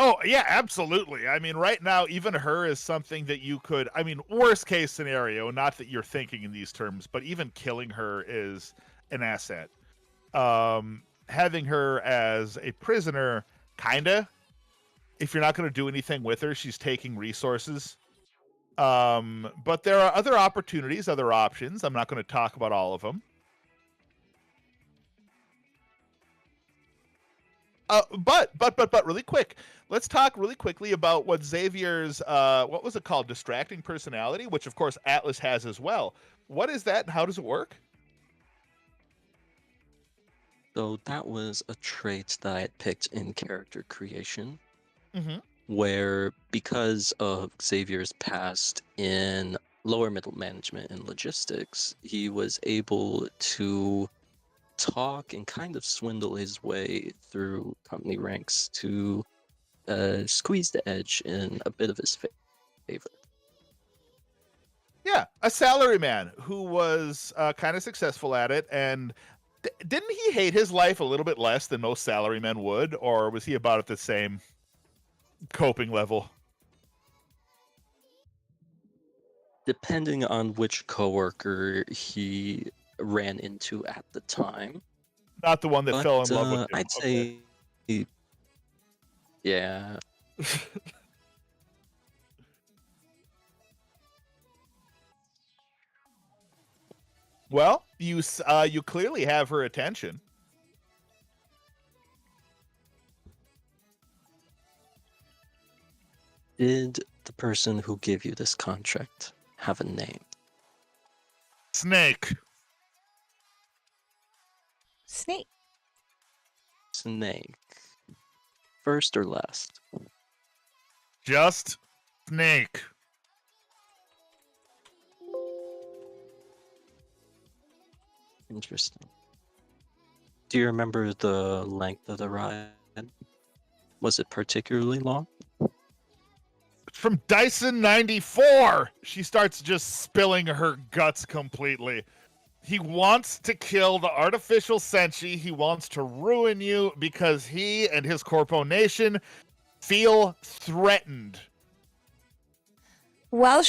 Oh, yeah, absolutely. I mean, right now, even her is something that you could, I mean, worst case scenario, not that you're thinking in these terms, but even killing her is an asset. Having her as a prisoner, kinda, if you're not going to do anything with her, she's taking resources. But there are other opportunities, other options. I'm not going to talk about all of them. But really quick, let's talk really quickly about what Xavier's what was it called? Distracting personality, which of course Atlas has as well. What is that and how does it work? So that was a trait that I had picked in character creation, Mm-hmm. where because of Xavier's past in lower middle management and logistics, he was able to talk and kind of swindle his way through company ranks to squeeze the edge in a bit of his favor. Yeah, a salaryman who was kind of successful at it, and didn't he hate his life a little bit less than most salarymen would, or was he about at the same coping level? Depending on which coworker he ran into at the time. Not the one that But fell in love with him. I'd say, yeah. Well, you clearly have her attention. Did the person who gave you this contract have a name? Snake. Snake. Snake. First or last? Just Snake. Interesting. Do you remember the length of the ride? Was it particularly long? From Dyson 94. She starts just spilling her guts completely. He wants to kill the artificial Senshi. He wants to ruin you because he and his Corpo Nation feel threatened. While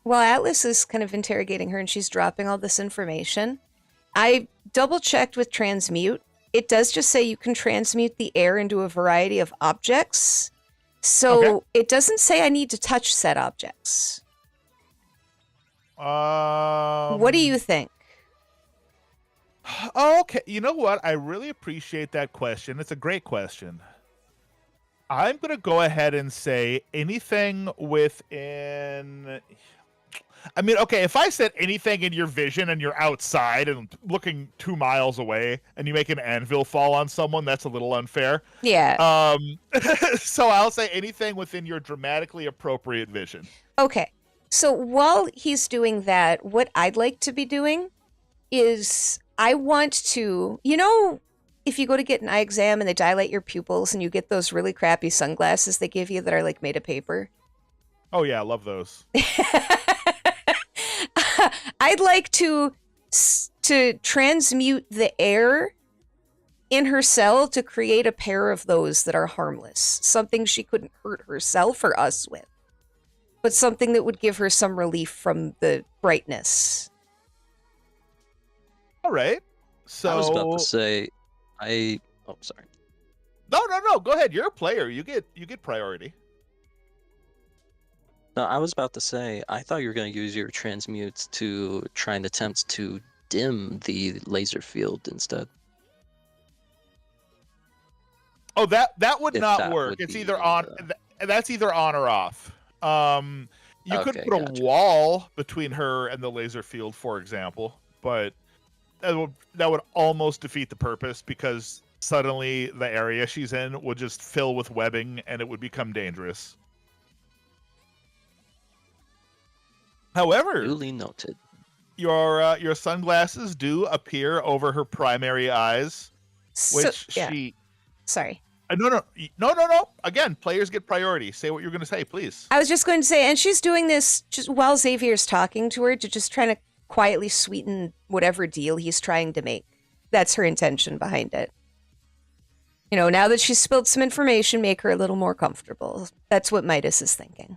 while Atlas is kind of interrogating her and she's dropping all this information, I double checked with transmute. It does just say you can transmute the air into a variety of objects. So Okay. it doesn't say I need to touch said objects. What do you think? Okay, you know what? I really appreciate that question. It's a great question. I'm going to go ahead and say anything within... I mean, okay, if I set anything in your vision and you're outside and looking 2 miles away and you make an anvil fall on someone, that's a little unfair. Yeah. So I'll say anything within your dramatically appropriate vision. Okay. So while he's doing that, what I'd like to be doing is I want to, if you go to get an eye exam and they dilate your pupils and you get those really crappy sunglasses they give you that are like made of paper. Oh yeah, I love those. I'd like to transmute the air in her cell to create a pair of those that are harmless. Something she couldn't hurt herself or us with, but something that would give her some relief from the brightness. All right. So I was about to say, oh, sorry. No. Go ahead. You're a player. You get priority. No, I was about to say, I thought you were going to use your transmutes to try and attempt to dim the laser field instead. Oh, that would If not that work. would It's be either on. That's either on or off. You could Okay, put a gotcha. wall between her and the laser field, for example, but that would almost defeat the purpose because suddenly the area she's in would just fill with webbing and it would become dangerous. However, Duly noted. your sunglasses do appear over her primary eyes, which yeah. she. Sorry. No. Again, players get priority. Say what you're going to say, please. I was just going to say, and she's doing this just while Xavier's talking to her to just trying to quietly sweeten whatever deal he's trying to make. That's her intention behind it. Now that she's spilled some information, make her a little more comfortable. That's what Midas is thinking.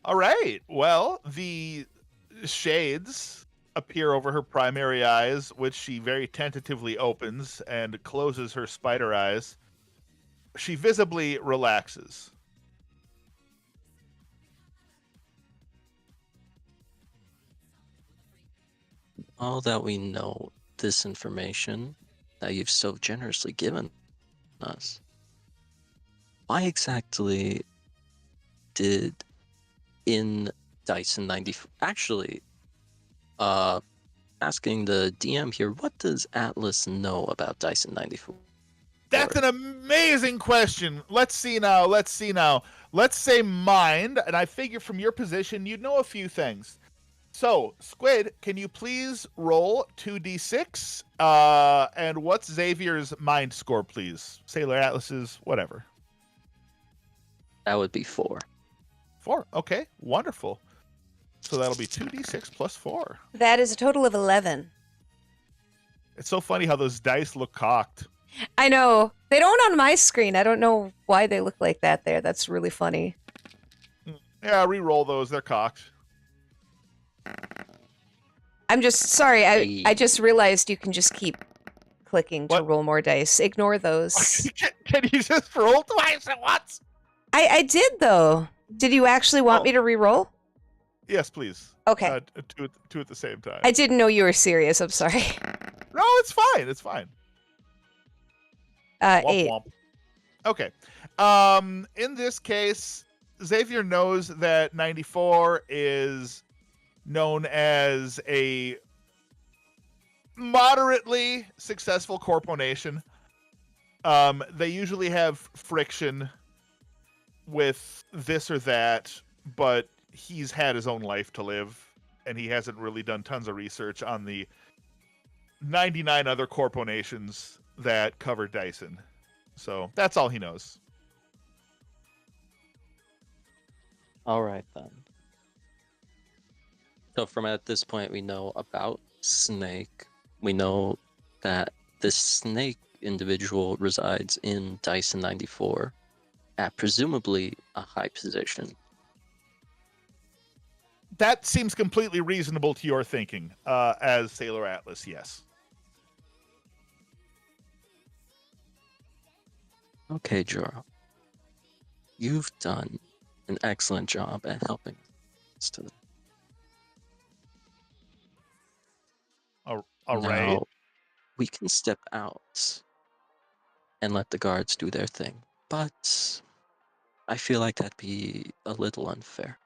All right. Well, the shades appear over her primary eyes, which she very tentatively opens and closes her spider eyes. She visibly relaxes. All that we know, this information that you've so generously given us, why exactly did in Dyson 94 actually asking the DM here, what does Atlas know about Dyson 94? That's an amazing question. Let's see now. Let's say mind, and I figure from your position you'd know a few things. So, Squid, can you please roll 2d6? And what's Xavier's mind score, please? Sailor Atlas's, whatever. That would be 4. 4. Okay, wonderful. So that'll be 2d6 plus 4. That is a total of 11. It's so funny how those dice look cocked. I know. They don't on my screen. I don't know why they look like that there. That's really funny. Yeah, re-roll those. They're cocked. I'm just sorry. I just realized you can just keep clicking to What? roll more dice. Ignore those. Can you just roll twice at once? I did, though. Did you actually want me to re-roll? Yes, please. Okay. Two at the same time. I didn't know you were serious. I'm sorry. No, it's fine. It's fine. Womp 8. womp. Okay. In this case, Xavier knows that 94 is known as a moderately successful corporation. They usually have friction with this or that, but he's had his own life to live, and he hasn't really done tons of research on the 99 other corporations that cover Dyson. So that's all he knows. All right, then. So from at this point, we know about Snake. We know that this Snake individual resides in Dyson 94 at presumably a high position. That seems completely reasonable to your thinking, as Sailor Atlas, yes. Okay, Joro. You've done an excellent job at helping us today. All Now, right. we can step out and let the guards do their thing, but I feel like that'd be a little unfair.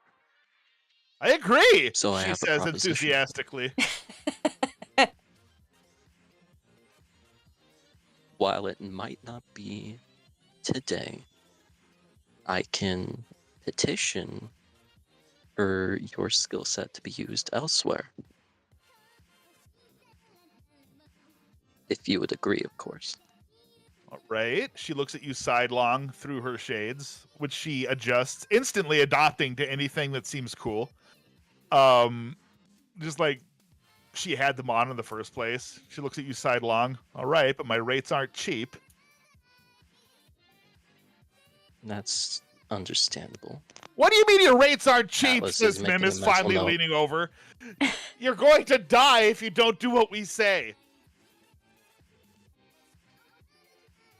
I agree, So I she have a says proposition. enthusiastically. While it might not be today, I can petition for your skill set to be used elsewhere. If you would agree, of course. All right. She looks at you sidelong through her shades, which she adjusts, instantly adopting to anything that seems cool. Just like she had them on in the first place. She looks at you sidelong. All right, but my rates aren't cheap. That's understandable. What do you mean your rates aren't cheap? Atlas is Says making a Mimus, mental finally note. leaning over. You're going to die if you don't do what we say.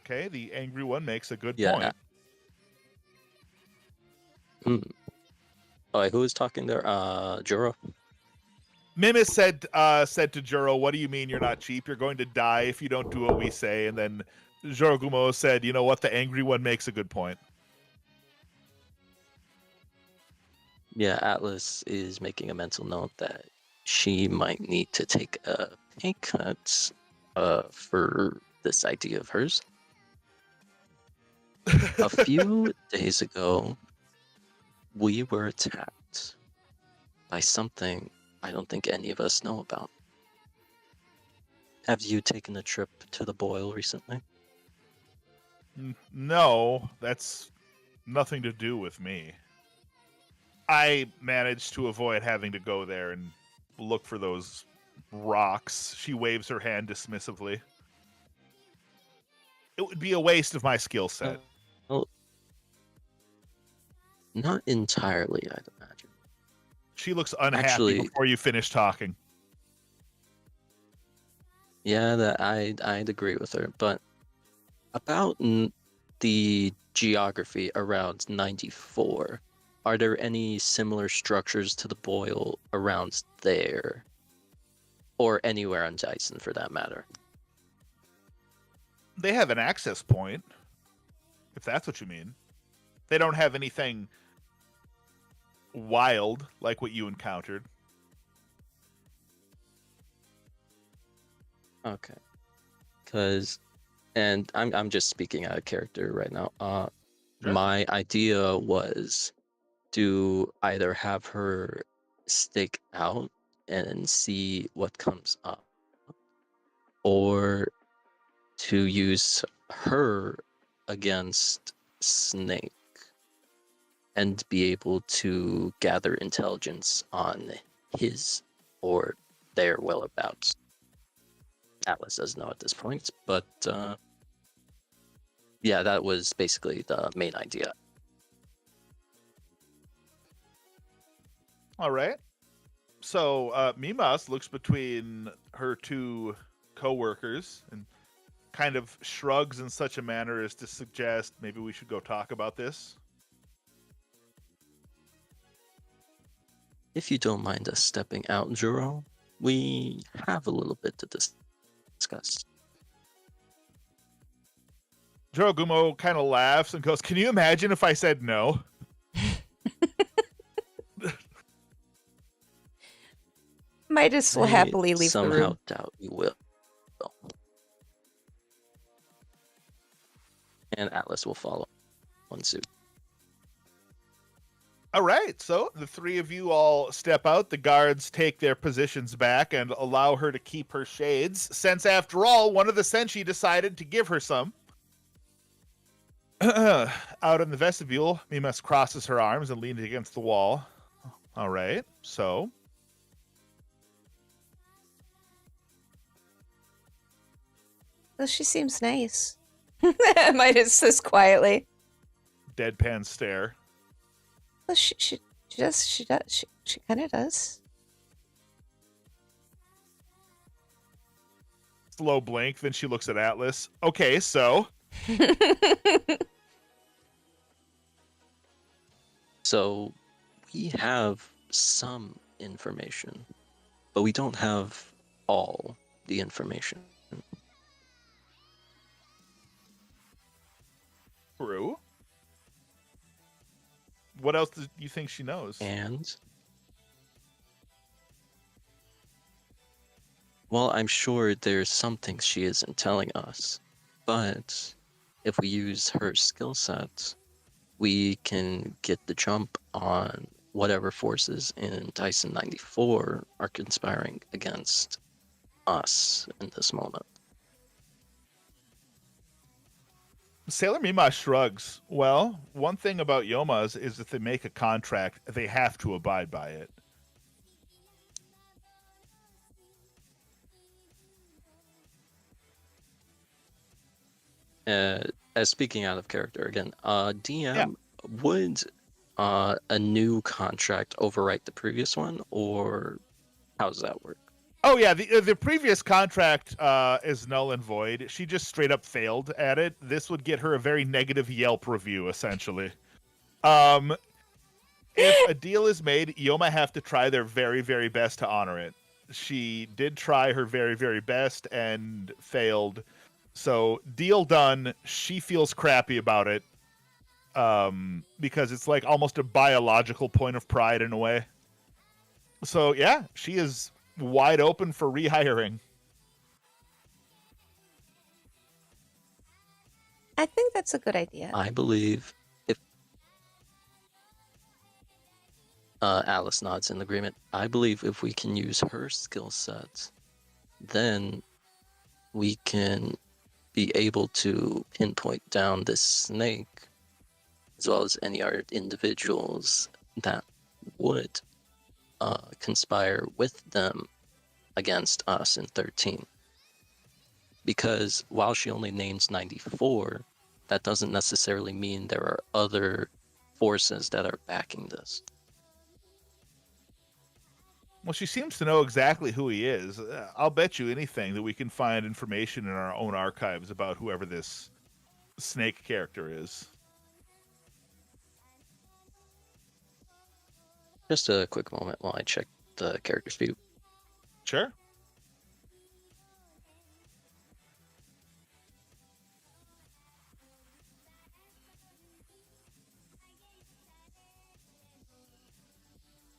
Okay, the angry one makes a good point. Oh, who was talking there? Juro? Mimis said to Juro, "What do you mean you're not cheap? You're going to die if you don't do what we say." And then Jorogumo said, "You know what? The angry one makes a good point." Yeah, Atlas is making a mental note that she might need to take a pay cut for this idea of hers. A few days ago, we were attacked by something I don't think any of us know about. Have you taken a trip to the Boil recently? No, that's nothing to do with me. I managed to avoid having to go there and look for those rocks. She waves her hand dismissively. It would be a waste of my skill set. Well, not entirely, I'd imagine. She looks unhappy Actually, before you finish talking. yeah, that I'd agree with her, but about the geography around 94, are there any similar structures to the Boil around there? Or anywhere on Dyson, for that matter? They have an access point, if that's what you mean. They don't have anything wild like what you encountered. Okay. And I'm just speaking out of character right now. Sure. My idea was to either have her stake out and see what comes up, or to use her against Snake and be able to gather intelligence on his or their whereabouts. Atlas doesn't know at this point, but yeah, that was basically the main idea. All right. So Mimas looks between her two co-workers and kind of shrugs in such a manner as to suggest maybe we should go talk about this. If you don't mind us stepping out, Juro, we have a little bit to discuss. Jorogumo kind of laughs and goes, "Can you imagine if I said no?" Midas will I happily leave the somehow room. doubt you will. And Atlas will follow on suit. All right, so the three of you all step out. The guards take their positions back and allow her to keep her shades, since after all, one of the Senshi decided to give her some. Out in the vestibule, Mimas crosses her arms and leans against the wall. All right, so Well, she seems nice. Midas says quietly. deadpan stare. Well, she kind of does. Slow blink, then she looks at Atlas. Okay, so So we have some information, but we don't have all the information. true. What else do you think she knows? And Well, I'm sure there's some things she isn't telling us, but if we use her skill set, we can get the jump on whatever forces in Tyson 94 are conspiring against us in this moment. Sailor Mima shrugs. Well, one thing about Yomas is if they make a contract, they have to abide by it. As speaking out of character again, Yeah. DM, would a new contract overwrite the previous one, or how does that work? Oh yeah, the previous contract is null and void. She just straight up failed at it. This would get her a very negative Yelp review, essentially. Um, if a deal is made, Yoma have to try their very, very best to honor it. She did try her very, very best and failed. So deal done. She feels crappy about it. Because it's like almost a biological point of pride in a way. So yeah, she is wide open for rehiring. I think that's a good idea. I believe if Alice nods in agreement, I believe if we can use her skill sets, then we can be able to pinpoint down this snake, as well as any other individuals that would conspire with them against us in 13. Because while she only names 94, that doesn't necessarily mean there are other forces that are backing this. Well, she seems to know exactly who he is. I'll bet you anything that we can find information in our own archives about whoever this snake character is. Just a quick moment while I check the character's view. Sure.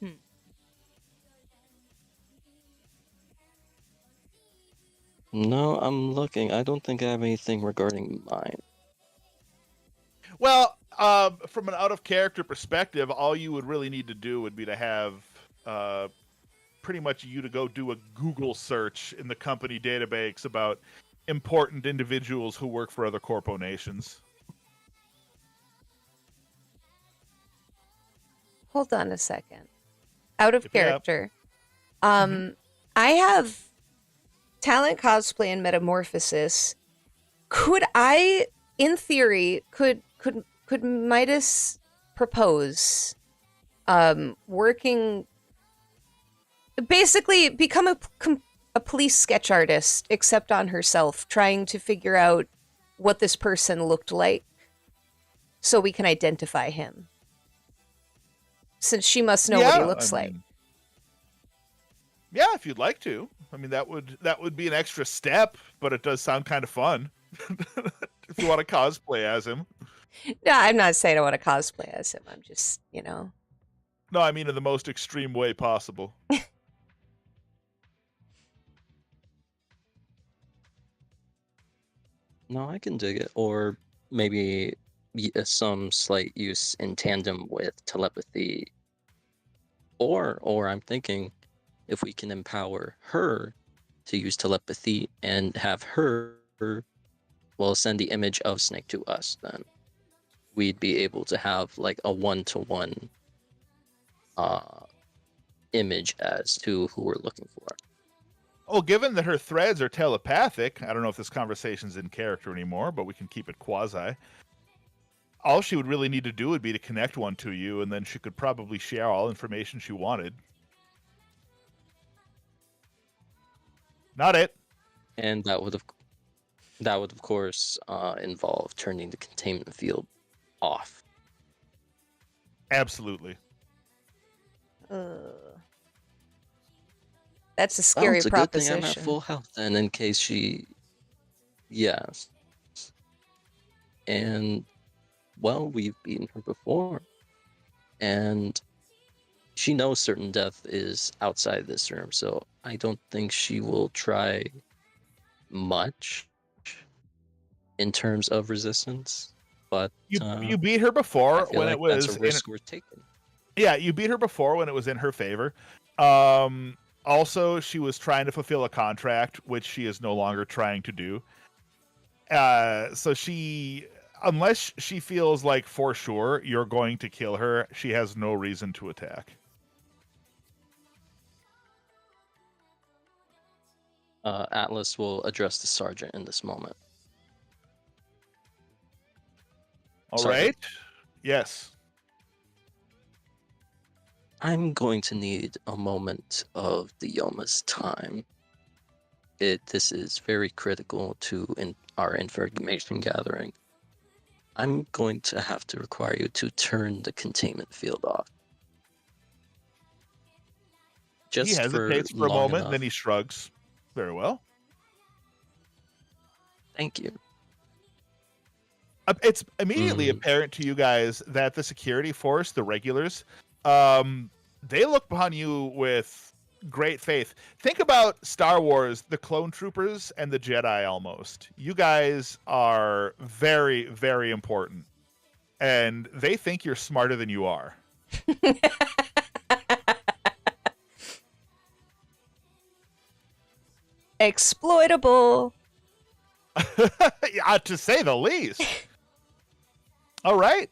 Hmm. No, I'm looking. I don't think I have anything regarding mine. Well, from an out of character perspective, all you would really need to do would be to have pretty much you to go do a Google search in the company database about important individuals who work for other corpo nations. Hold on a second. Out of Yeah. character. I have talent cosplay and metamorphosis. Could I, in theory, could Midas propose working, basically become a police sketch artist, except on herself, trying to figure out what this person looked like so we can identify him, since she must know what he looks like. Yeah, if you'd like to. I mean, that would be an extra step, but it does sound kind of fun. If you want to cosplay as him. No, I'm not saying I want to cosplay as him. I'm just, No, I mean in the most extreme way possible. No, I can dig it. Or maybe some slight use in tandem with telepathy. Or I'm thinking if we can empower her to use telepathy and have her, well, send the image of Snake to us, then we'd be able to have like a one-to-one image as to who we're looking for. Oh, given that her threads are telepathic, I don't know if this conversation's in character anymore, but we can keep it quasi. All she would really need to do would be to connect one to you, and then she could probably share all information she wanted. Not it. And that would of course involve turning the containment field off. Absolutely. That's a scary it's a proposition. good thing I'm at full health then, in case she... Yes. And, well, we've beaten her before. And she knows certain death is outside this room, so I don't think she will try much in terms of resistance. But You beat her I before feel when it like that's a was in. risk worth taking. Yeah, you beat her before when it was in her favor. Also, she was trying to fulfill a contract, which she is no longer trying to do. So she, unless she feels like for sure you're going to kill her, she has no reason to attack. Atlas will address the sergeant in this moment. All Sergeant, right. Yes. I'm going to need a moment of the Yoma's time. This is very critical to our information gathering. I'm going to have to require you to turn the containment field off. He Just for hesitates for a long moment, then enough. he shrugs. Very well. Thank you. It's immediately Mm, apparent to you guys that the security force, the regulars, they look upon you with great faith. Think about Star Wars, the clone troopers and the Jedi almost. You guys are very, very important. And they think you're smarter than you are. Exploitable. Yeah, to say the least. All right.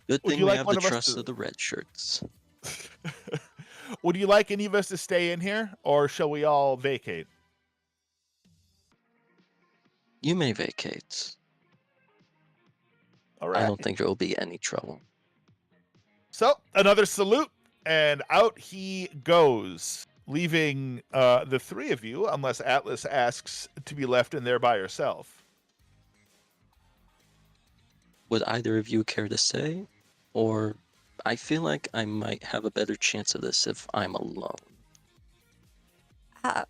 good Would thing you we like have one the of us trust to... of the red shirts. Would you like any of us to stay in here, or shall we all vacate? You may vacate. All I right. don't think there will be any trouble. So another salute, and out he goes, leaving the three of you, unless Atlas asks to be left in there by herself. Would either of you care to say? Or I feel like I might have a better chance of this if I'm alone. Uh,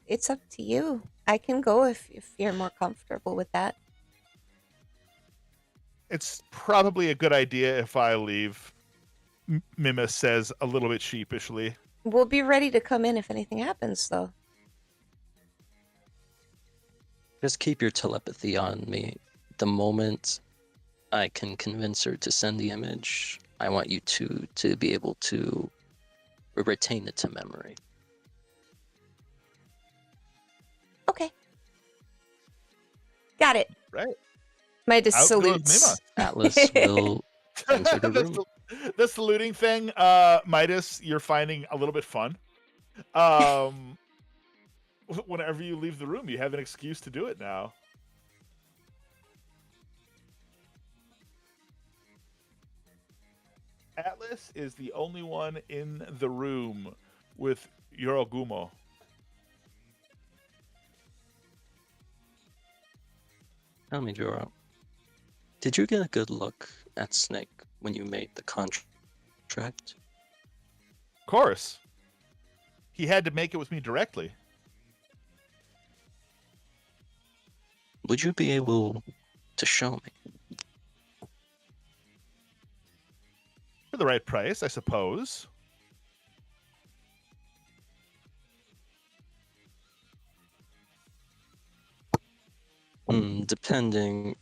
it's up to you. I can go if you're more comfortable with that. It's probably a good idea if I leave, Mimus says a little bit sheepishly. We'll be ready to come in if anything happens, though. Just keep your telepathy on me. The moment I can convince her to send the image, I want you to be able to retain it to memory. Okay. Got it. Right. Midas Out goes salutes. Mimus. Atlas will enter the room. The saluting thing, Midas, you're finding a little bit fun. Whenever you leave the room, you have an excuse to do it now. Atlas is the only one in the room with Yorogumo. Tell me, Joro, did you get a good look at Snake when you made the contract? Of course. He had to make it with me directly. Would you be able to show me? For the right price, I suppose. Depending,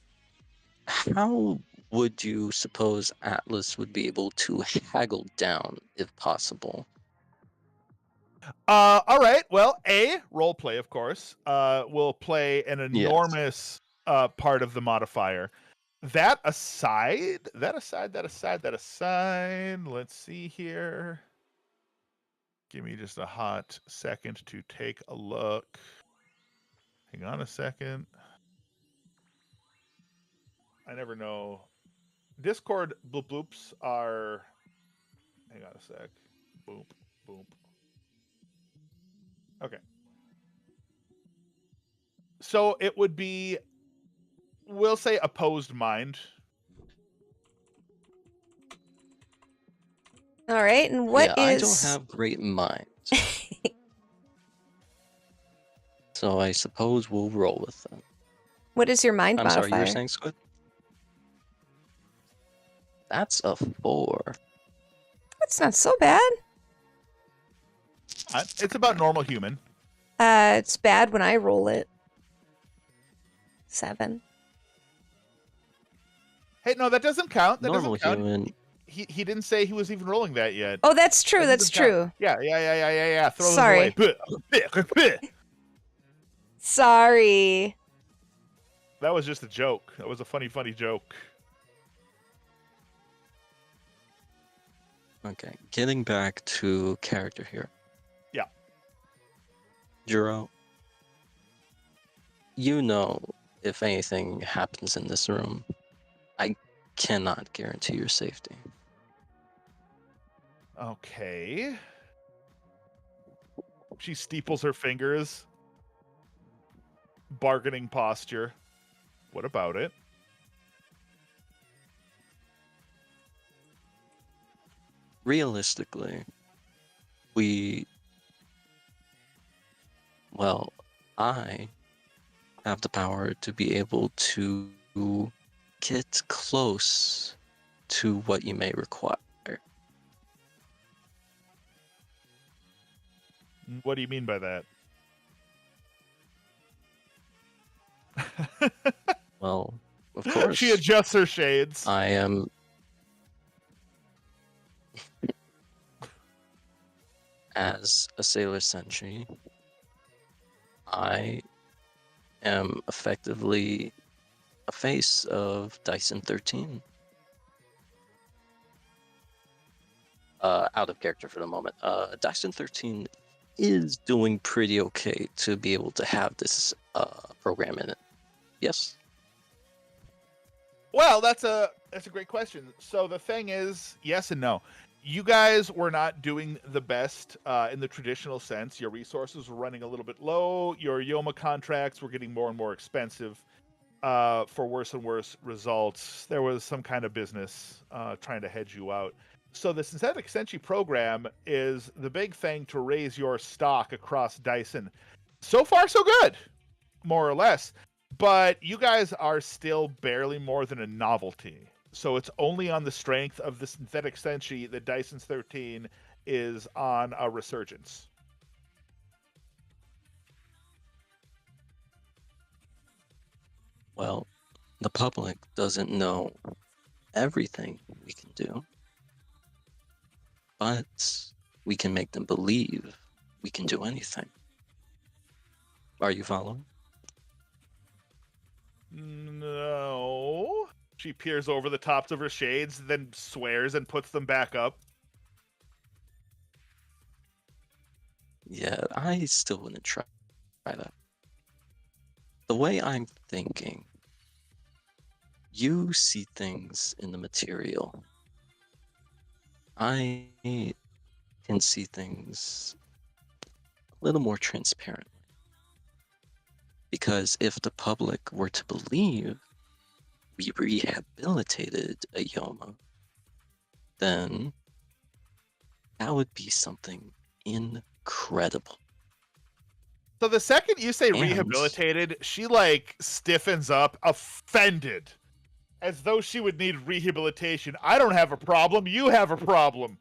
how would you suppose Atlas would be able to haggle down if possible? All right. Well, role play, of course, will play an Yes. enormous part of the modifier. That aside, let's see here. Give me just a hot second to take a look. Hang on a second. I never know. Discord bloop bloops are... Hang on a sec. Boop, boop. Okay. So it would be, we'll say, opposed mind. All right, and Yeah, I don't have great minds. So I suppose we'll roll with them. What is your mind I'm modifier? sorry, you were saying, Squid? That's a 4. That's not so bad. It's about normal human. It's bad when I roll it. 7. Hey, no, that doesn't count. That Normal doesn't count. human. He didn't say he was even rolling that yet. Oh, that's true. That That's doesn't count. true. Yeah. Throw Sorry. those away. Sorry. That was just a joke. That was a funny joke. Okay, getting back to character here. Yeah. Juro, you know, if anything happens in this room, I cannot guarantee your safety. Okay. She steeples her fingers. Bargaining posture. What about it? Realistically, I have the power to be able to get close to what you may require. What do you mean by that? Well, of course. She adjusts her shades. I am as a Sailor Senshi, I am effectively a face of Dyson 13. Out of character for the moment. Dyson 13 is doing pretty okay to be able to have this program in it. Yes? Well, that's a great question. So the thing is, yes and no. You guys were not doing the best in the traditional sense. Your resources were running a little bit low. Your Yoma contracts were getting more and more expensive for worse and worse results. There was some kind of business trying to hedge you out. So the synthetic Senshi program is the big thing to raise your stock across Dyson. So far, so good, more or less. But you guys are still barely more than a novelty. So it's only on the strength of the synthetic Senshi that Dyson's 13 is on a resurgence. Well, the public doesn't know everything we can do, but we can make them believe we can do anything. Are you following? No. She peers over the tops of her shades, then swears and puts them back up. Yeah, I still wouldn't try that. The way I'm thinking, you see things in the material. I can see things a little more transparently. Because if the public were to believe we rehabilitated a Yoma, then that would be something incredible. So the second you say And- rehabilitated, she like stiffens up, offended, as though she would need rehabilitation. I don't have a problem. You have a problem.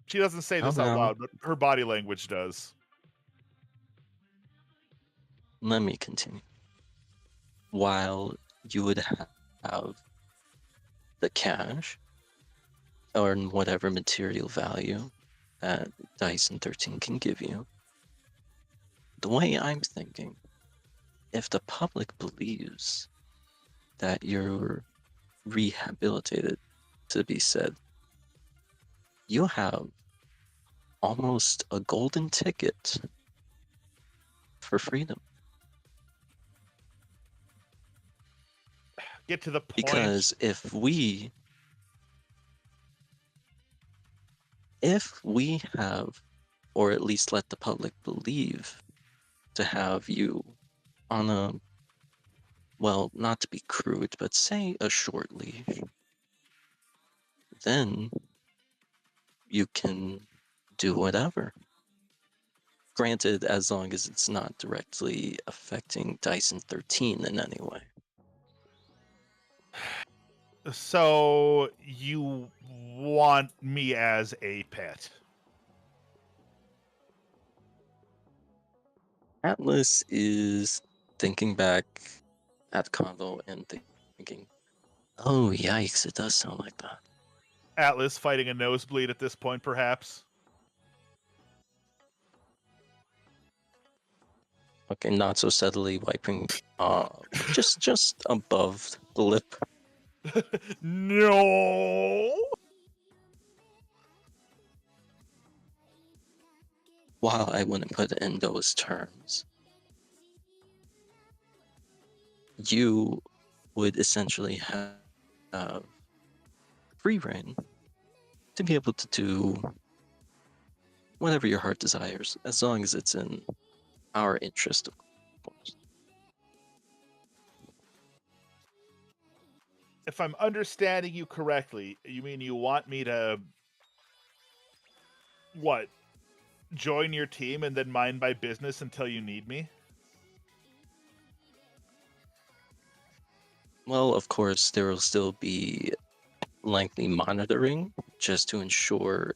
She doesn't say this out loud, but her body language does. Let me continue. While you would have the cash or whatever material value that Dyson 13 can give you, the way I'm thinking, if the public believes that you're rehabilitated, to be said, you'll have almost a golden ticket for freedom. Get to the point. Because if we have, or at least let the public believe, to have you on a, well, not to be crude, but say a short leash, then you can do whatever. Granted, as long as it's not directly affecting Dyson 13 in any way. So you want me as a pet? Atlas is thinking back at Convo and thinking, oh, yikes, it does sound like that. Atlas fighting a nosebleed at this point, perhaps? Okay, not so steadily wiping, just above the lip. No! While I wouldn't put it in those terms, you would essentially have free reign to be able to do whatever your heart desires, as long as it's in our interest, of course. If I'm understanding you correctly, you mean you want me to what? Join your team and then mind my business until you need me? Well, of course, there will still be lengthy monitoring just to ensure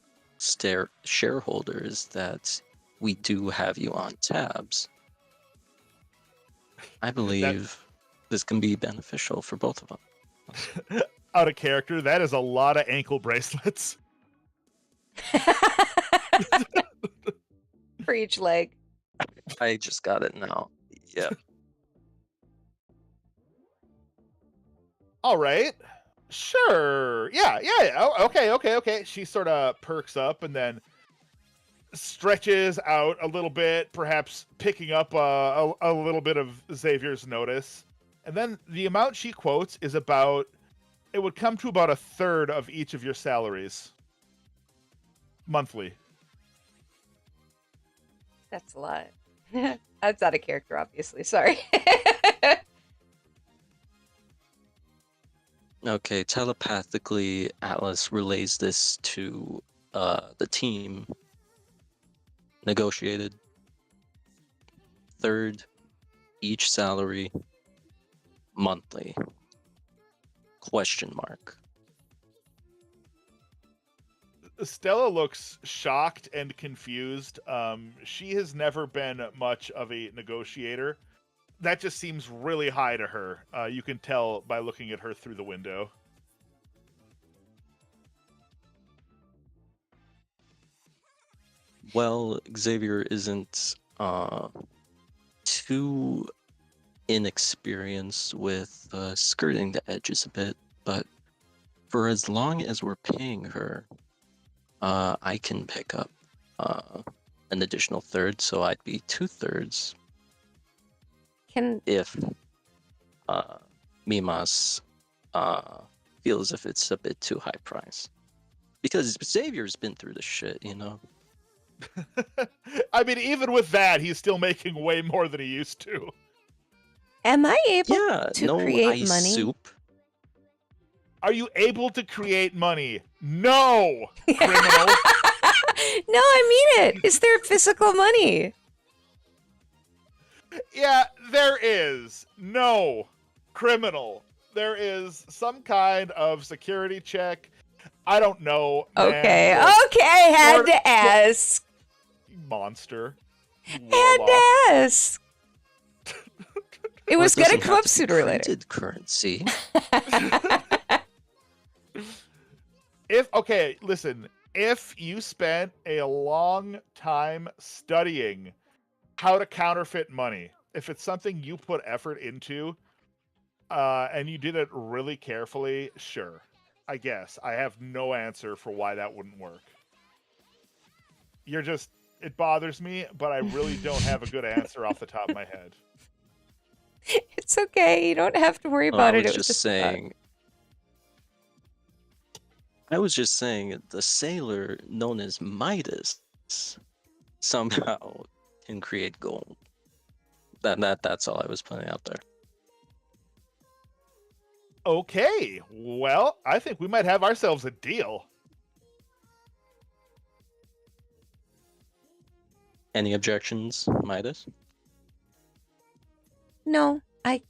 shareholders that we do have you on tabs. I That believe this can be beneficial for both of us. out of character, that is a lot of ankle bracelets. For each leg. I just got it now. Yeah. All right. Sure. Yeah. Oh, okay. She sort of perks up and then stretches out a little bit, perhaps picking up a little bit of Xavier's notice. And then the amount she quotes is it would come to about a third of each of your salaries monthly. That's a lot. That's out of character, obviously. Sorry. Okay, telepathically, Atlas relays this to the team. Negotiated. Third, each salary, monthly. Question mark. Stella looks shocked and confused. She has never been much of a negotiator. That just seems really high to her. You can tell by looking at her through the window. Well, Xavier isn't too inexperienced with skirting the edges a bit, but for as long as we're paying her, I can pick up an additional third, so I'd be 2/3 Can if Mimas feel as if it's a bit too high price. Because Xavier's been through the shit, you know? I mean, even with that, he's still making way more than he used to. am I able Yeah, to no create ice money? soup. Are you able to create money? No, criminal. No, I mean it. Is there physical money? Yeah, there is. No, criminal. There is some kind of security check. I don't know, man. Okay, Look, okay, had to ask. monster. You Had warlock. to ask. It was Well, gonna doesn't come have up to be sooner or later. printed currency. Listen, if you spent a long time studying how to counterfeit money, if it's something you put effort into, and you did it really carefully, sure. I guess. I have no answer for why that wouldn't work. It bothers me, but I really don't have a good answer off the top of my head. It's okay. You don't have to worry Well, about it. It was just a thought. I was just saying the sailor known as Midas somehow can create gold. That's all I was putting out there. Okay, well, I think we might have ourselves a deal. Any objections, Midas? No, I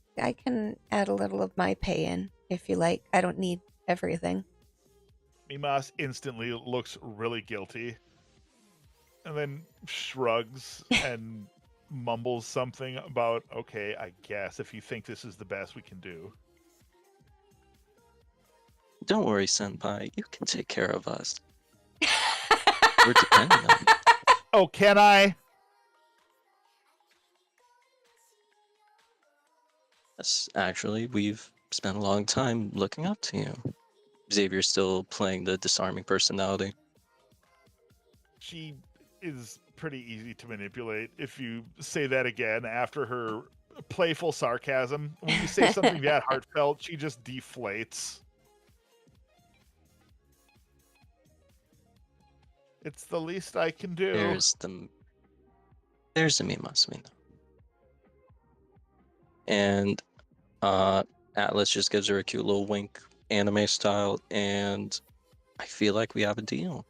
can add a little of my pay in if you like. I don't need everything. Mimas instantly looks really guilty and then shrugs and mumbles something about, okay, I guess if you think this is the best we can do. Don't worry, Senpai. You can take care of us. We're dependent on you. Oh, can I? Yes, actually, we've spent a long time looking up to you. Xavier's still playing the disarming personality. She is pretty easy to manipulate if you say that again after her playful sarcasm. When you say something that heartfelt, she just deflates. It's the least I can do. There's the Mimas we know. And Atlas just gives her a cute little wink, anime style, and I feel like we have a deal.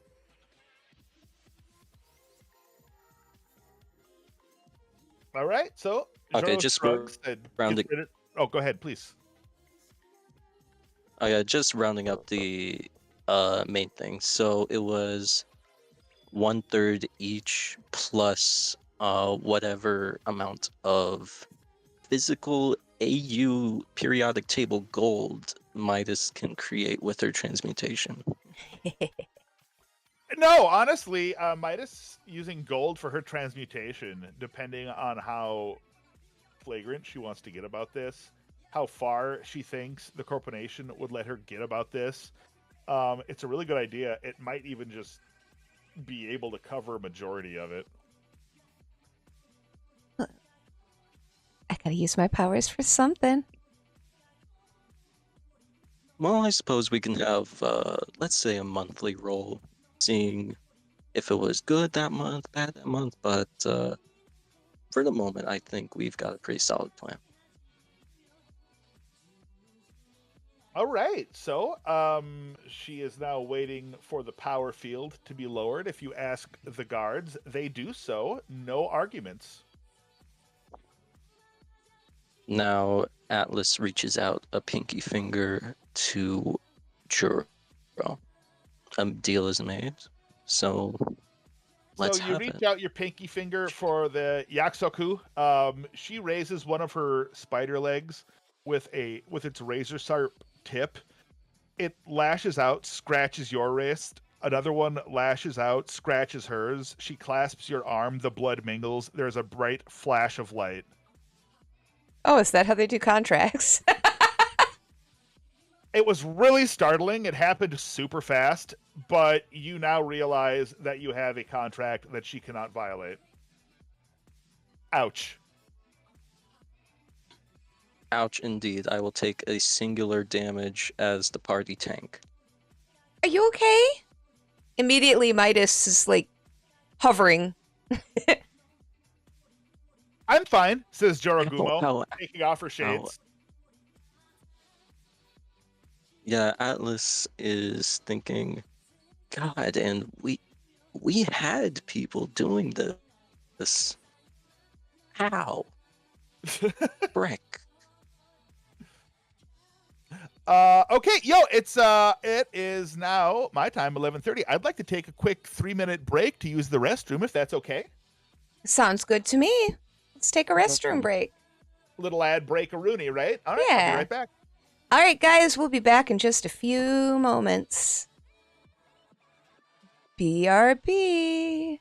All right, so Okay, Zoro just shrugs and rounding. Oh, go ahead, please. Oh yeah, just rounding up the main thing. So it was 1/3 each plus whatever amount of physical AU periodic table gold Midas can create with her transmutation. No, honestly, Midas using gold for her transmutation, depending on how flagrant she wants to get about this, how far she thinks the corporation would let her get about this. It's a really good idea. It might even just be able to cover a majority of it. I gotta use my powers for something. Well, I suppose we can have, let's say, a monthly roll, seeing if it was good that month, bad that month, but for the moment, I think we've got a pretty solid plan. All right, so she is now waiting for the power field to be lowered. If you ask the guards, they do so. No arguments. Now, Atlas reaches out a pinky finger to Juro. A deal is made, so let's So you have reach it. out your pinky finger for the Yaksoku. She raises one of her spider legs with its razor sharp tip. It lashes out, scratches your wrist. Another one lashes out, scratches hers. She clasps your arm. The blood mingles. There's a bright flash of light. Oh, is that how they do contracts? It was really startling. It happened super fast, but you now realize that you have a contract that she cannot violate. Ouch. Ouch, indeed. I will take a singular damage as the party tank. Are you okay? Immediately, Midas is like hovering. I'm fine, says Ow, Jorogumo, ow, taking off her shades. Yeah, Atlas is thinking, God, and we had people doing this. How? Frick. Okay, it is now my time, 11:30. I'd like to take a quick 3-minute break to use the restroom, if that's okay. Sounds good to me. Let's take a restroom break. Little ad break-a-rooney, right? All right, I'll be Yeah. right back. All right, guys, we'll be back in just a few moments. BRB.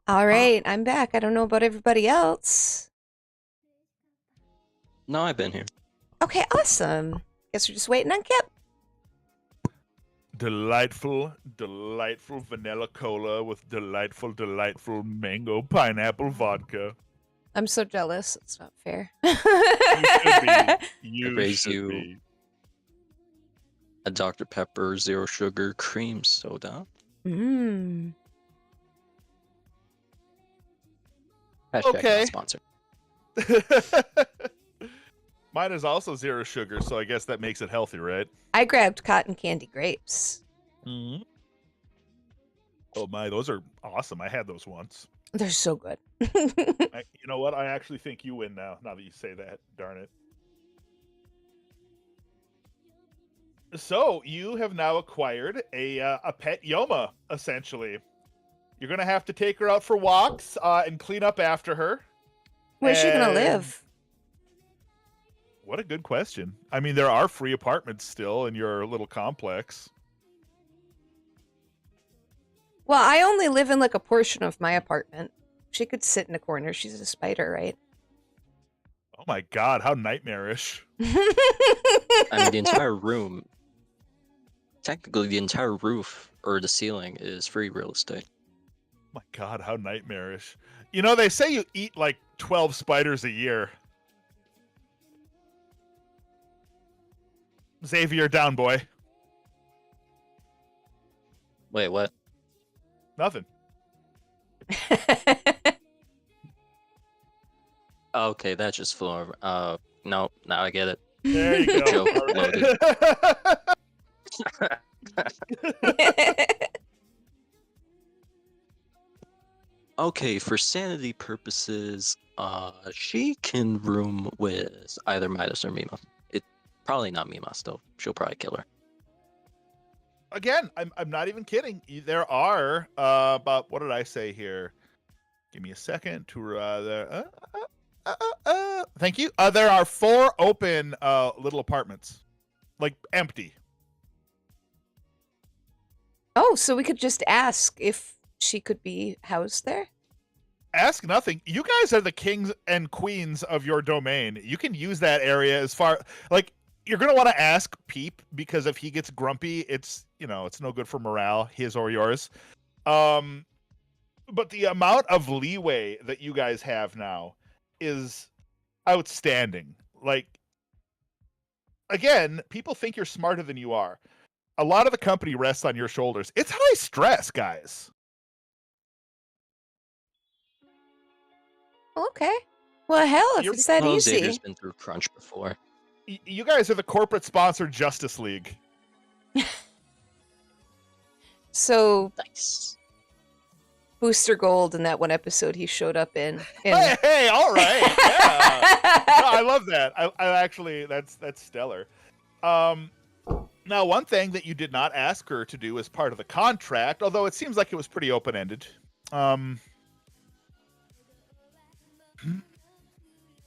All right, I'm back. I don't know about everybody else. No, I've been here. Okay, awesome. Guess we're just waiting on Kip. Delightful, delightful vanilla cola with delightful, delightful mango pineapple vodka. I'm so jealous. It's not fair. You should be. I You raise should you be. a Dr. Pepper zero sugar cream soda. Mmm. Hashtag Okay. not sponsored. Mine is also zero sugar, so I guess that makes it healthy, right? I grabbed cotton candy grapes. Mm-hmm. Oh my, those are awesome. I had those once. They're so good. You know what? I actually think you win now that you say that. Darn it. So you have now acquired a pet Yoma, essentially. You're gonna have to take her out for walks and clean up after her. Where's she gonna And- live? What a good question. I mean, there are free apartments still in your little complex. Well, I only live in like a portion of my apartment. She could sit in a corner. She's a spider, right? Oh my god, how nightmarish. I mean, the entire room, technically the entire roof or the ceiling is free real estate. Oh my god, how nightmarish. You know, they say you eat like 12 spiders a year. Xavier, down, boy. Wait, what? Nothing. Okay, that just flew over. No, now I get it. There you go. Joke All right. Okay, for sanity purposes, she can room with either Midas or Mima. Probably not Mima still. She'll probably kill her. Again, I'm not even kidding. There are about, what did I say here? Give me a second to thank you. There are 4 open little apartments, like empty. Oh, so we could just ask if she could be housed there? Ask nothing. You guys are the kings and queens of your domain. You can use that area as far like you're gonna want to ask Peep, because if he gets grumpy, it's it's no good for morale, his or yours. But the amount of leeway that you guys have now is outstanding. Like, again, people think you're smarter than you are. A lot of the company rests on your shoulders. It's high stress, guys. Okay. Well, hell, if You're- it's that Well, easy. Xavier's been through crunch before. You guys are the corporate sponsored Justice League. So Nice. Booster Gold in that one episode he showed up in. Hey, all right. Yeah. No, I love that. I actually, that's stellar. Now, one thing that you did not ask her to do as part of the contract, although it seems like it was pretty open-ended.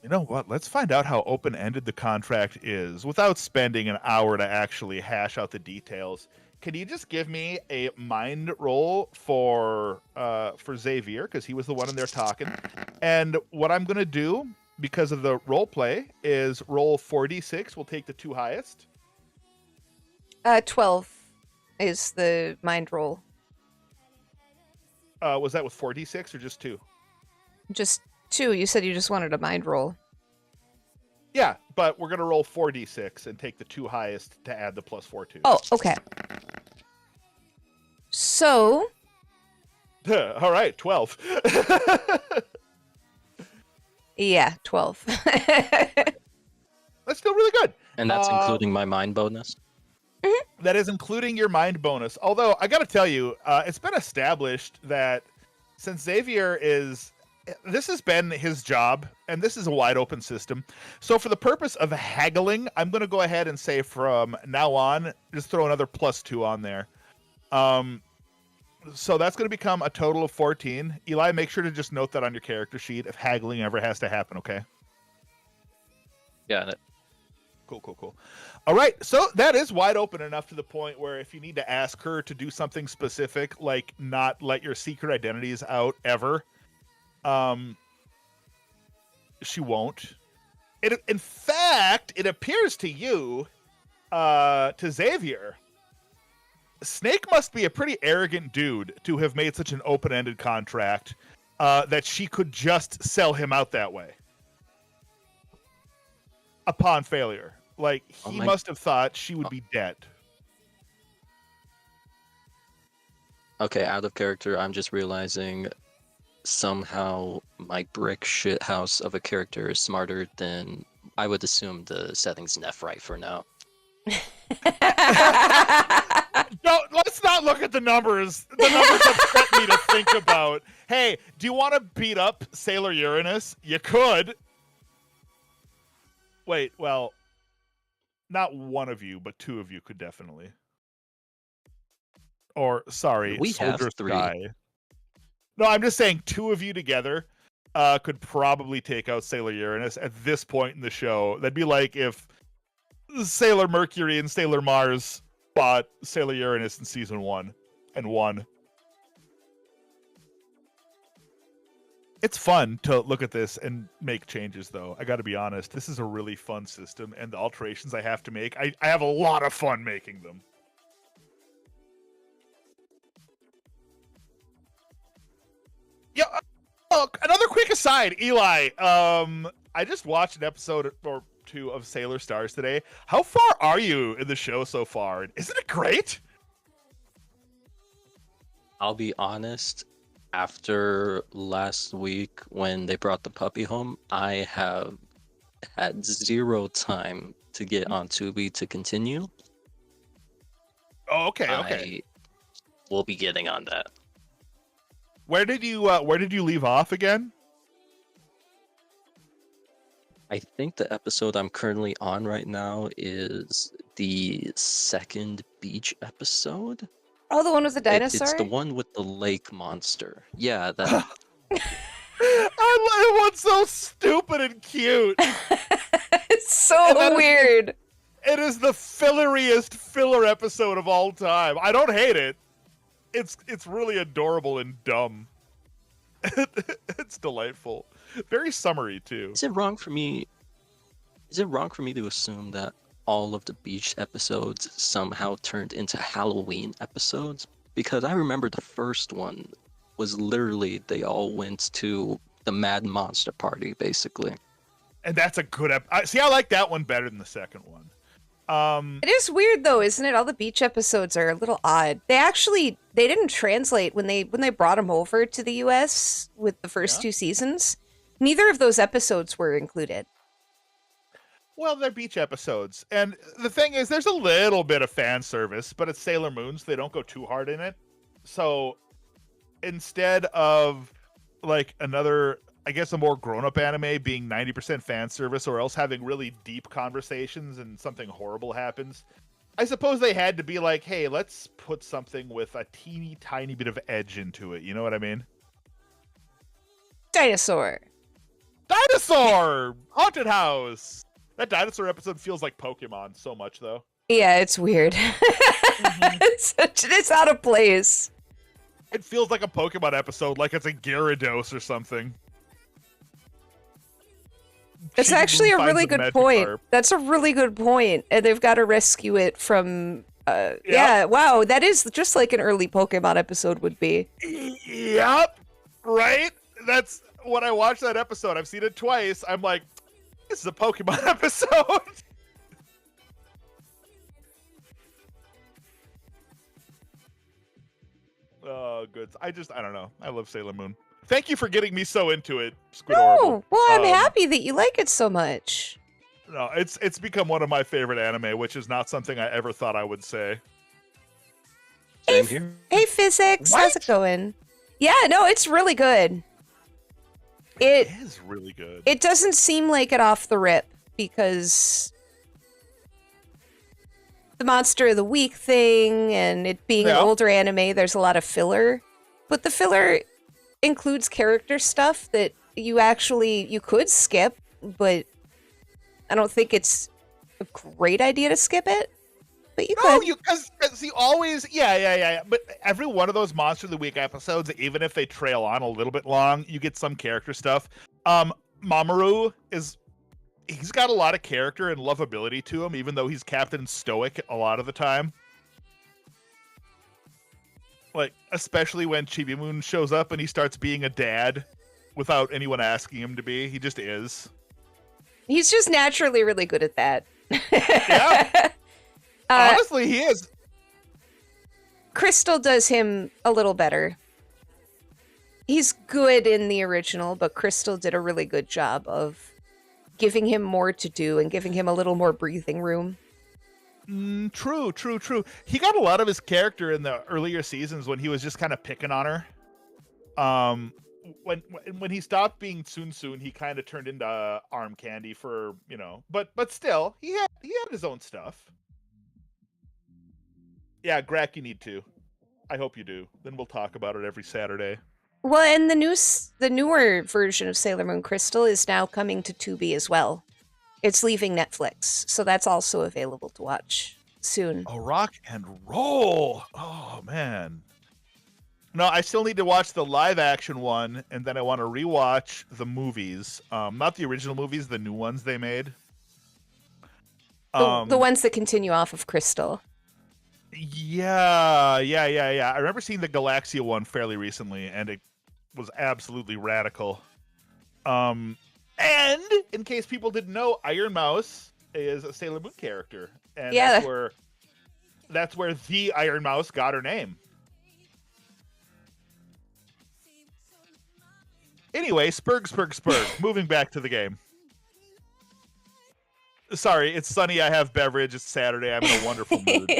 You know what? Let's find out how open-ended the contract is without spending an hour to actually hash out the details. Can you just give me a mind roll for Xavier, because he was the one in there talking? And what I'm going to do, because of the role play, is roll 4d6. We'll take the 2 highest. 12 is the mind roll. Was that with 4d6 or just 2? Just 2. You said you just wanted a mind roll. Yeah, but we're going to roll 4d6 and take the 2 highest to add the +4 to. Oh, okay. So, All right, 12. yeah, 12. That's still really good. And that's including my mind bonus. That is including your mind bonus. Although, I got to tell you, it's been established that since Xavier this has been his job, and this is a wide open system. So for the purpose of haggling, I'm going to go ahead and say from now on, just throw another +2 on there. So that's going to become a total of 14. Eli, make sure to just note that on your character sheet if haggling ever has to happen, okay? Got it. Cool. All right, so that is wide open enough to the point where if you need to ask her to do something specific, like not let your secret identities out ever, she won't. In fact, it appears to you, to Xavier, Snake must be a pretty arrogant dude to have made such an open-ended contract that she could just sell him out that way upon failure. Like, he must have thought she would be dead. Okay, out of character, I'm just realizing somehow my brick shit house of a character is smarter than I would assume the settings Nephrite for now. No, let's not look at the numbers. The numbers upset me to think about. Hey, do you want to beat up Sailor Uranus? You could. Wait, well, not one of you, but two of you could definitely. Or, sorry, We have Soldier 3. Sky. No, I'm just saying two of you together could probably take out Sailor Uranus at this point in the show. That'd be like if Sailor Mercury and Sailor Mars fought Sailor Uranus in season 1 and won. It's fun to look at this and make changes, though. I gotta be honest. This is a really fun system, and the alterations I have to make, I have a lot of fun making them. Yeah. Oh, another quick aside, Eli. I just watched an episode or two of Sailor Stars today. How far are you in the show so far? Isn't it great? I'll be honest, after last week when they brought the puppy home, I have had 0 time to get on Tubi to continue. Oh, okay. I will be getting on that. Where did you leave off again? I think the episode I'm currently on right now is the 2nd beach episode. Oh, the one with the dinosaur? It's the one with the lake monster. Yeah, that. I love it. So stupid and cute. It's so weird. It is the filleriest filler episode of all time. I don't hate it. It's really adorable and dumb. It's delightful. Very summery too. Is it wrong for me to assume that all of the beach episodes somehow turned into Halloween episodes? Because I remember the first one was literally they all went to the Mad Monster Party, basically. And that's a good see, I like that one better than the second one. It is weird though, isn't it? All the beach episodes are a little odd. They didn't translate when they brought them over to the US with the first 2 seasons. Neither of those episodes were included. Well, they're beach episodes. And the thing is, there's a little bit of fan service, but it's Sailor Moon, so they don't go too hard in it. So instead of like another, I guess, a more grown-up anime being 90% fan service or else having really deep conversations and something horrible happens, I suppose they had to be like, hey, let's put something with a teeny tiny bit of edge into it. You know what I mean? Dinosaur! Haunted house! That dinosaur episode feels like Pokemon so much, though. Yeah, it's weird. It's out of place. It feels like a Pokemon episode, like it's a Gyarados or something. It's actually a really good point. That's a really good point. And they've got to rescue it from... Yeah, wow, that is just like an early Pokemon episode would be. Yep, right? That's when I watched that episode. I've seen it twice. I'm like, this is a Pokemon episode. Oh, good. I don't know. I love Sailor Moon. Thank you for getting me so into it, Squidorable. Oh, well, I'm happy that you like it so much. No, it's become one of my favorite anime, which is not something I ever thought I would say. Same here. Hey, Physics, how's it going? Yeah, no, it's really good. It is really good. It doesn't seem like it off the rip because the Monster of the Week thing and it being an older anime, there's a lot of filler. But the filler includes character stuff that you could skip, but I don't think it's a great idea to skip it, but you No, could. because you always, yeah. But every one of those Monster of the Week episodes, even if they trail on a little bit long, you get some character stuff. Mamoru he's got a lot of character and lovability to him, even though he's Captain Stoic a lot of the time. Like, especially when Chibi Moon shows up and he starts being a dad without anyone asking him to be. He just is. He's just naturally really good at that. Yeah. Honestly, he is. Crystal does him a little better. He's good in the original, but Crystal did a really good job of giving him more to do and giving him a little more breathing room. True. He got a lot of his character in the earlier seasons when he was just kind of picking on her. When he stopped being Soon, he kind of turned into arm candy for, but still, he had his own stuff. Yeah, Grack, you need to. I hope you do. Then we'll talk about it every Saturday. Well, and the newer version of Sailor Moon Crystal is now coming to Tubi as well. It's leaving Netflix, so that's also available to watch soon. Oh, rock and roll! Oh man. No, I still need to watch the live action one, and then I want to rewatch the movies. Not the original movies, the new ones they made. The ones that continue off of Crystal. Yeah. I remember seeing the Galaxia one fairly recently, and it was absolutely radical. And in case people didn't know, Iron Mouse is a Sailor Moon character, and Yeah. that's where the Iron Mouse got her name. Anyway, Spurg. Moving back to the game. Sorry, it's sunny. I have beverage. It's Saturday. I'm in a wonderful mood.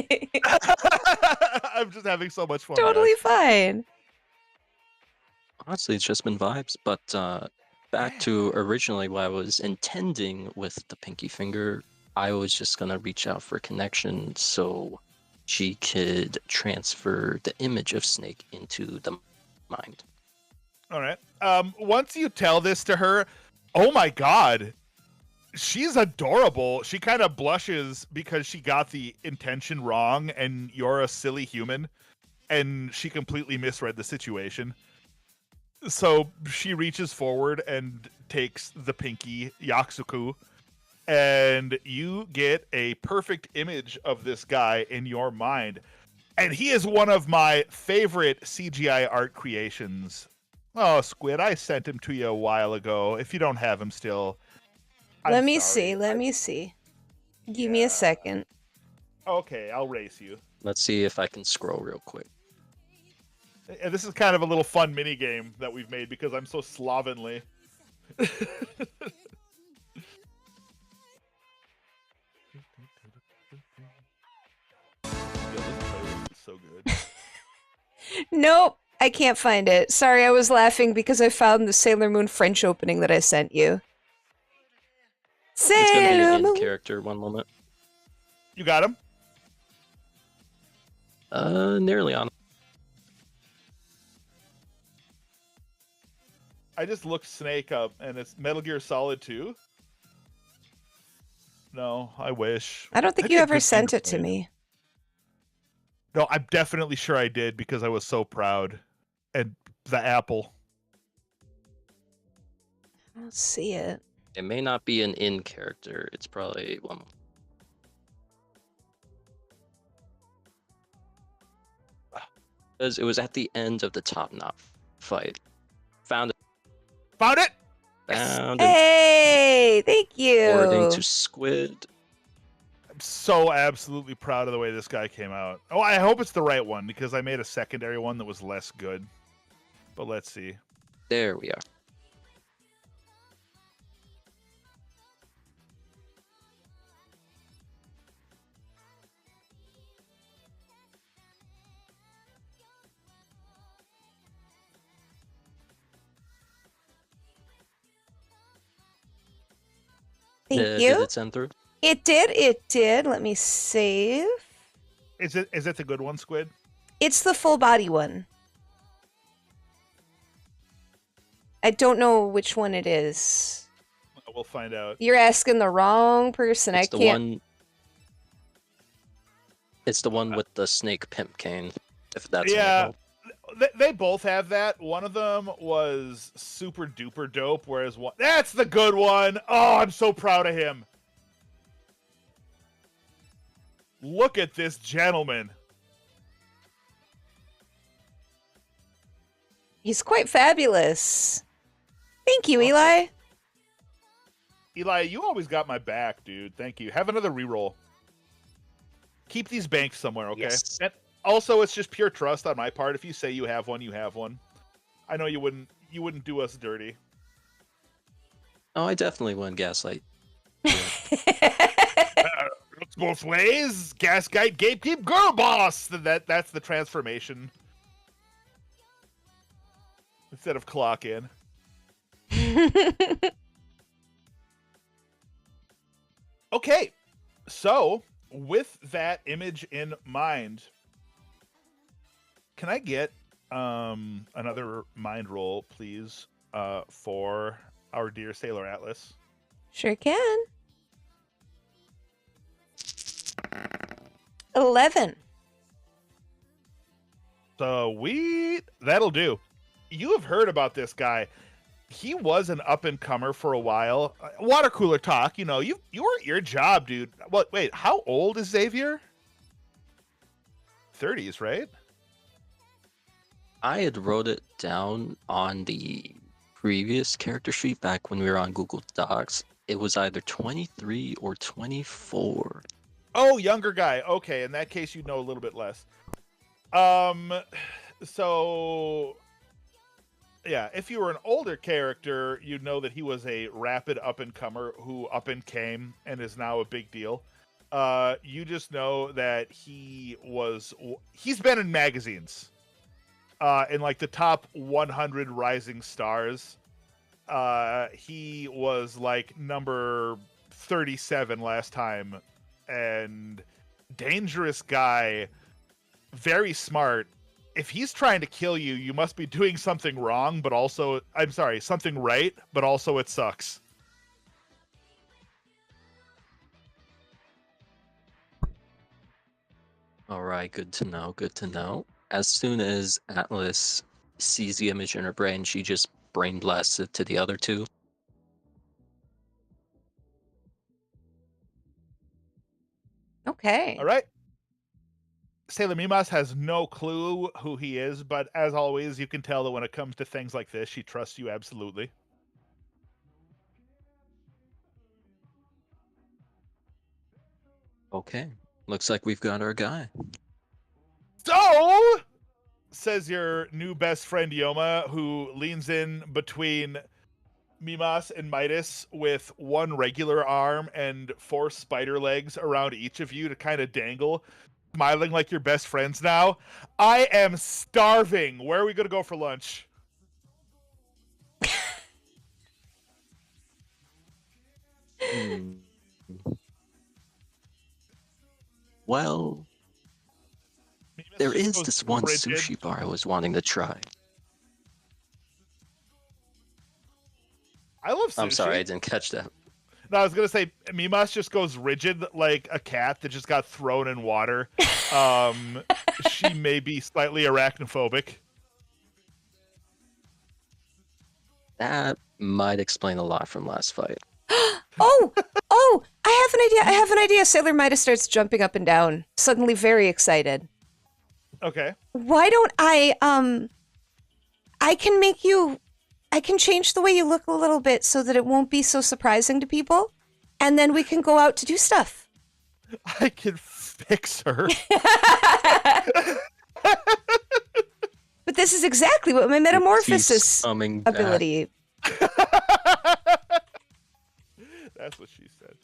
I'm just having so much fun. Totally fine. Honestly, it's just been vibes. But back to originally what I was intending with the pinky finger, I was just gonna reach out for connection so she could transfer the image of Snake into the mind. All right. Once you tell this to her, oh my god, she's adorable. She kind of blushes because she got the intention wrong, and you're a silly human, and she completely misread the situation. So she reaches forward and takes the pinky, Yaksuku, and you get a perfect image of this guy in your mind. And he is one of my favorite CGI art creations. Oh, Squid, I sent him to you a while ago. If you don't have him still, Let me see. Give me a second. Okay, I'll race you. Let's see if I can scroll real quick. And this is kind of a little fun mini game that we've made because I'm so slovenly. So good. Nope, I can't find it. Sorry, I was laughing because I found the Sailor Moon French opening that I sent you. It's gonna be Sailor an Moon. in-character one moment. You got him? Nearly on. I just looked Snake up, and it's Metal Gear Solid 2. No, I wish. I don't think That'd you be a ever good sent finger it to point. me. No, I'm definitely sure I did because I was so proud. And the apple. I don't see it. It may not be an in-character. It's probably one. Because it was at the end of the Top Knot fight. Found it. Found it! Found it. Hey, thank you. Forwarding to Squid. I'm so absolutely proud of the way this guy came out. Oh, I hope it's the right one because I made a secondary one that was less good. But let's see. There we are. Thank Did you. it send through? It did. Let me save. Is it the good one, Squid? It's the full body one. I don't know which one it is. We'll find out. You're asking the wrong person. It's I the can't. one It's the one with the snake pimp cane, if that's any Yeah, help. they both have that. One of them was super duper dope, whereas one that's the good one. Oh, I'm so proud of him. Look at this gentleman. He's quite fabulous. Thank you, Well, Eli. Eli, you always got my back, dude. Thank you. Have another reroll. Keep these banks somewhere, okay? Yes. And also, it's just pure trust on my part. If you say you have one, you have one. I know you wouldn't do us dirty. Oh, I definitely wouldn't gaslight. Looks both ways. Gaslight, gatekeep, girl boss. That's the transformation. Instead of clock in. Okay, so with that image in mind, can I get another mind roll, please, for our dear Sailor Atlas? Sure can. 11. Sweet, that'll do. You have heard about this guy. He was an up and comer for a while. Water cooler talk, you know. You were at your job, dude. What? Wait, how old is Xavier? 30s, right? I had wrote it down on the previous character sheet back when we were on Google Docs. It was either 23 or 24. Oh, younger guy. Okay, in that case, you'd know a little bit less. So yeah, if you were an older character, you'd know that he was a rapid up and comer who up and came and is now a big deal. You just know that he's been in magazines, in like the top 100 rising stars. He was like number 37 last time, and dangerous guy, very smart. If he's trying to kill you, you must be doing something wrong, but also, I'm sorry, something right, but also it sucks. All right, good to know, good to know. As soon as Atlas sees the image in her brain, she just brain blasts it to the other two. Okay. All right. Sailor Mimas has no clue who he is, but as always, you can tell that when it comes to things like this, she trusts you absolutely. Okay, looks like we've got our guy. So, says your new best friend Yoma, who leans in between Mimas and Midas with one regular arm and 4 spider legs around each of you to kind of dangle, smiling like your best friends now. I am starving. Where are we going to go for lunch? Well, Mimas there just is goes this one rigid. sushi bar I was wanting to try. I love sushi. I'm sorry, I didn't catch that. No, I was gonna say Mimas just goes rigid like a cat that just got thrown in water. She may be slightly arachnophobic. That might explain a lot from last fight. Oh, I have an idea. I have an idea. Sailor Midas starts jumping up and down, suddenly very excited. Okay. Why don't I can change the way you look a little bit so that it won't be so surprising to people, and then we can go out to do stuff. I can fix her. But this is exactly what my metamorphosis Coming back. ability. That's what she said.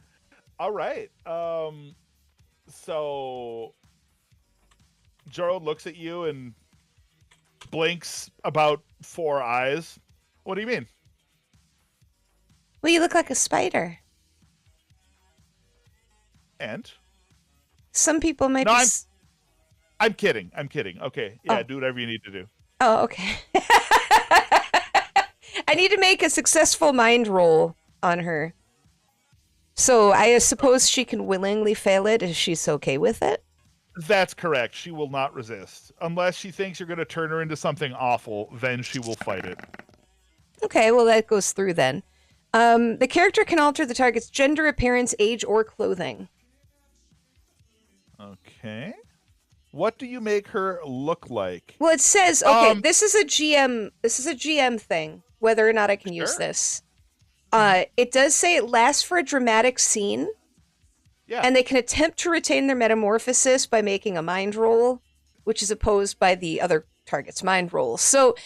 All right. So Gerald looks at you and blinks about 4 eyes. What do you mean? Well, you look like a spider. And? Some people might No, be. I'm kidding. I'm kidding. Okay. Yeah, Oh. do whatever you need to do. Oh, okay. I need to make a successful mind roll on her. So I suppose she can willingly fail it if she's okay with it. That's correct. She will not resist. Unless she thinks you're going to turn her into something awful, then she will fight it. Okay, well, that goes through then. The character can alter the target's gender, appearance, age, or clothing. Okay. What do you make her look like? Well, it says, okay, this is a GM thing, whether or not I can use Sure. this. It does say it lasts for a dramatic scene, Yeah. and they can attempt to retain their metamorphosis by making a mind roll, which is opposed by the other target's mind roll. So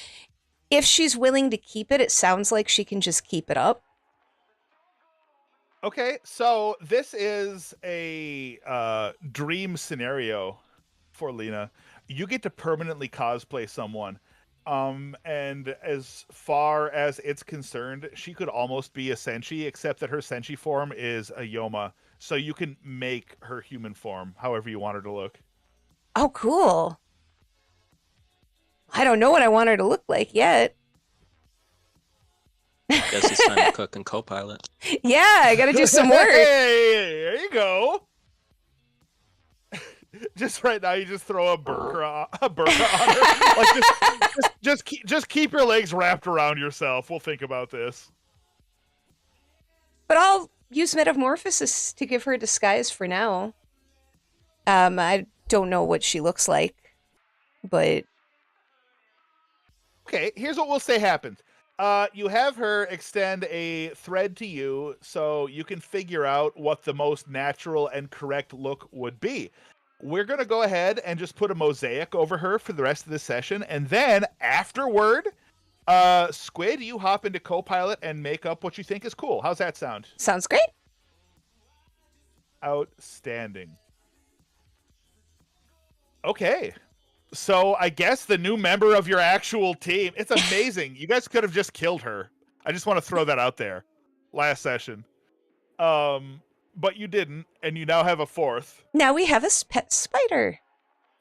if she's willing to keep it, it sounds like she can just keep it up. Okay, so this is a dream scenario for Lena. You get to permanently cosplay someone. And as far as it's concerned, she could almost be a Senshi, except that her Senshi form is a Yoma. So you can make her human form however you want her to look. Oh, cool. I don't know what I want her to look like yet. Guess it's time to cook and co-pilot. Yeah, I gotta do some work. Hey, there you go. Just right now, you just throw a burqa on her. Like just keep your legs wrapped around yourself. We'll think about this. But I'll use metamorphosis to give her a disguise for now. I don't know what she looks like, but Okay, here's what we'll say happens. You have her extend a thread to you so you can figure out what the most natural and correct look would be. We're going to go ahead and just put a mosaic over her for the rest of the session. And then afterward, Squid, you hop into Copilot and make up what you think is cool. How's that sound? sounds great. Outstanding. Okay. So I guess the new member of your actual team. It's amazing. You guys could have just killed her. I just want to throw that out there. Last session. But you didn't, and you now have a fourth. Now we have a pet spider.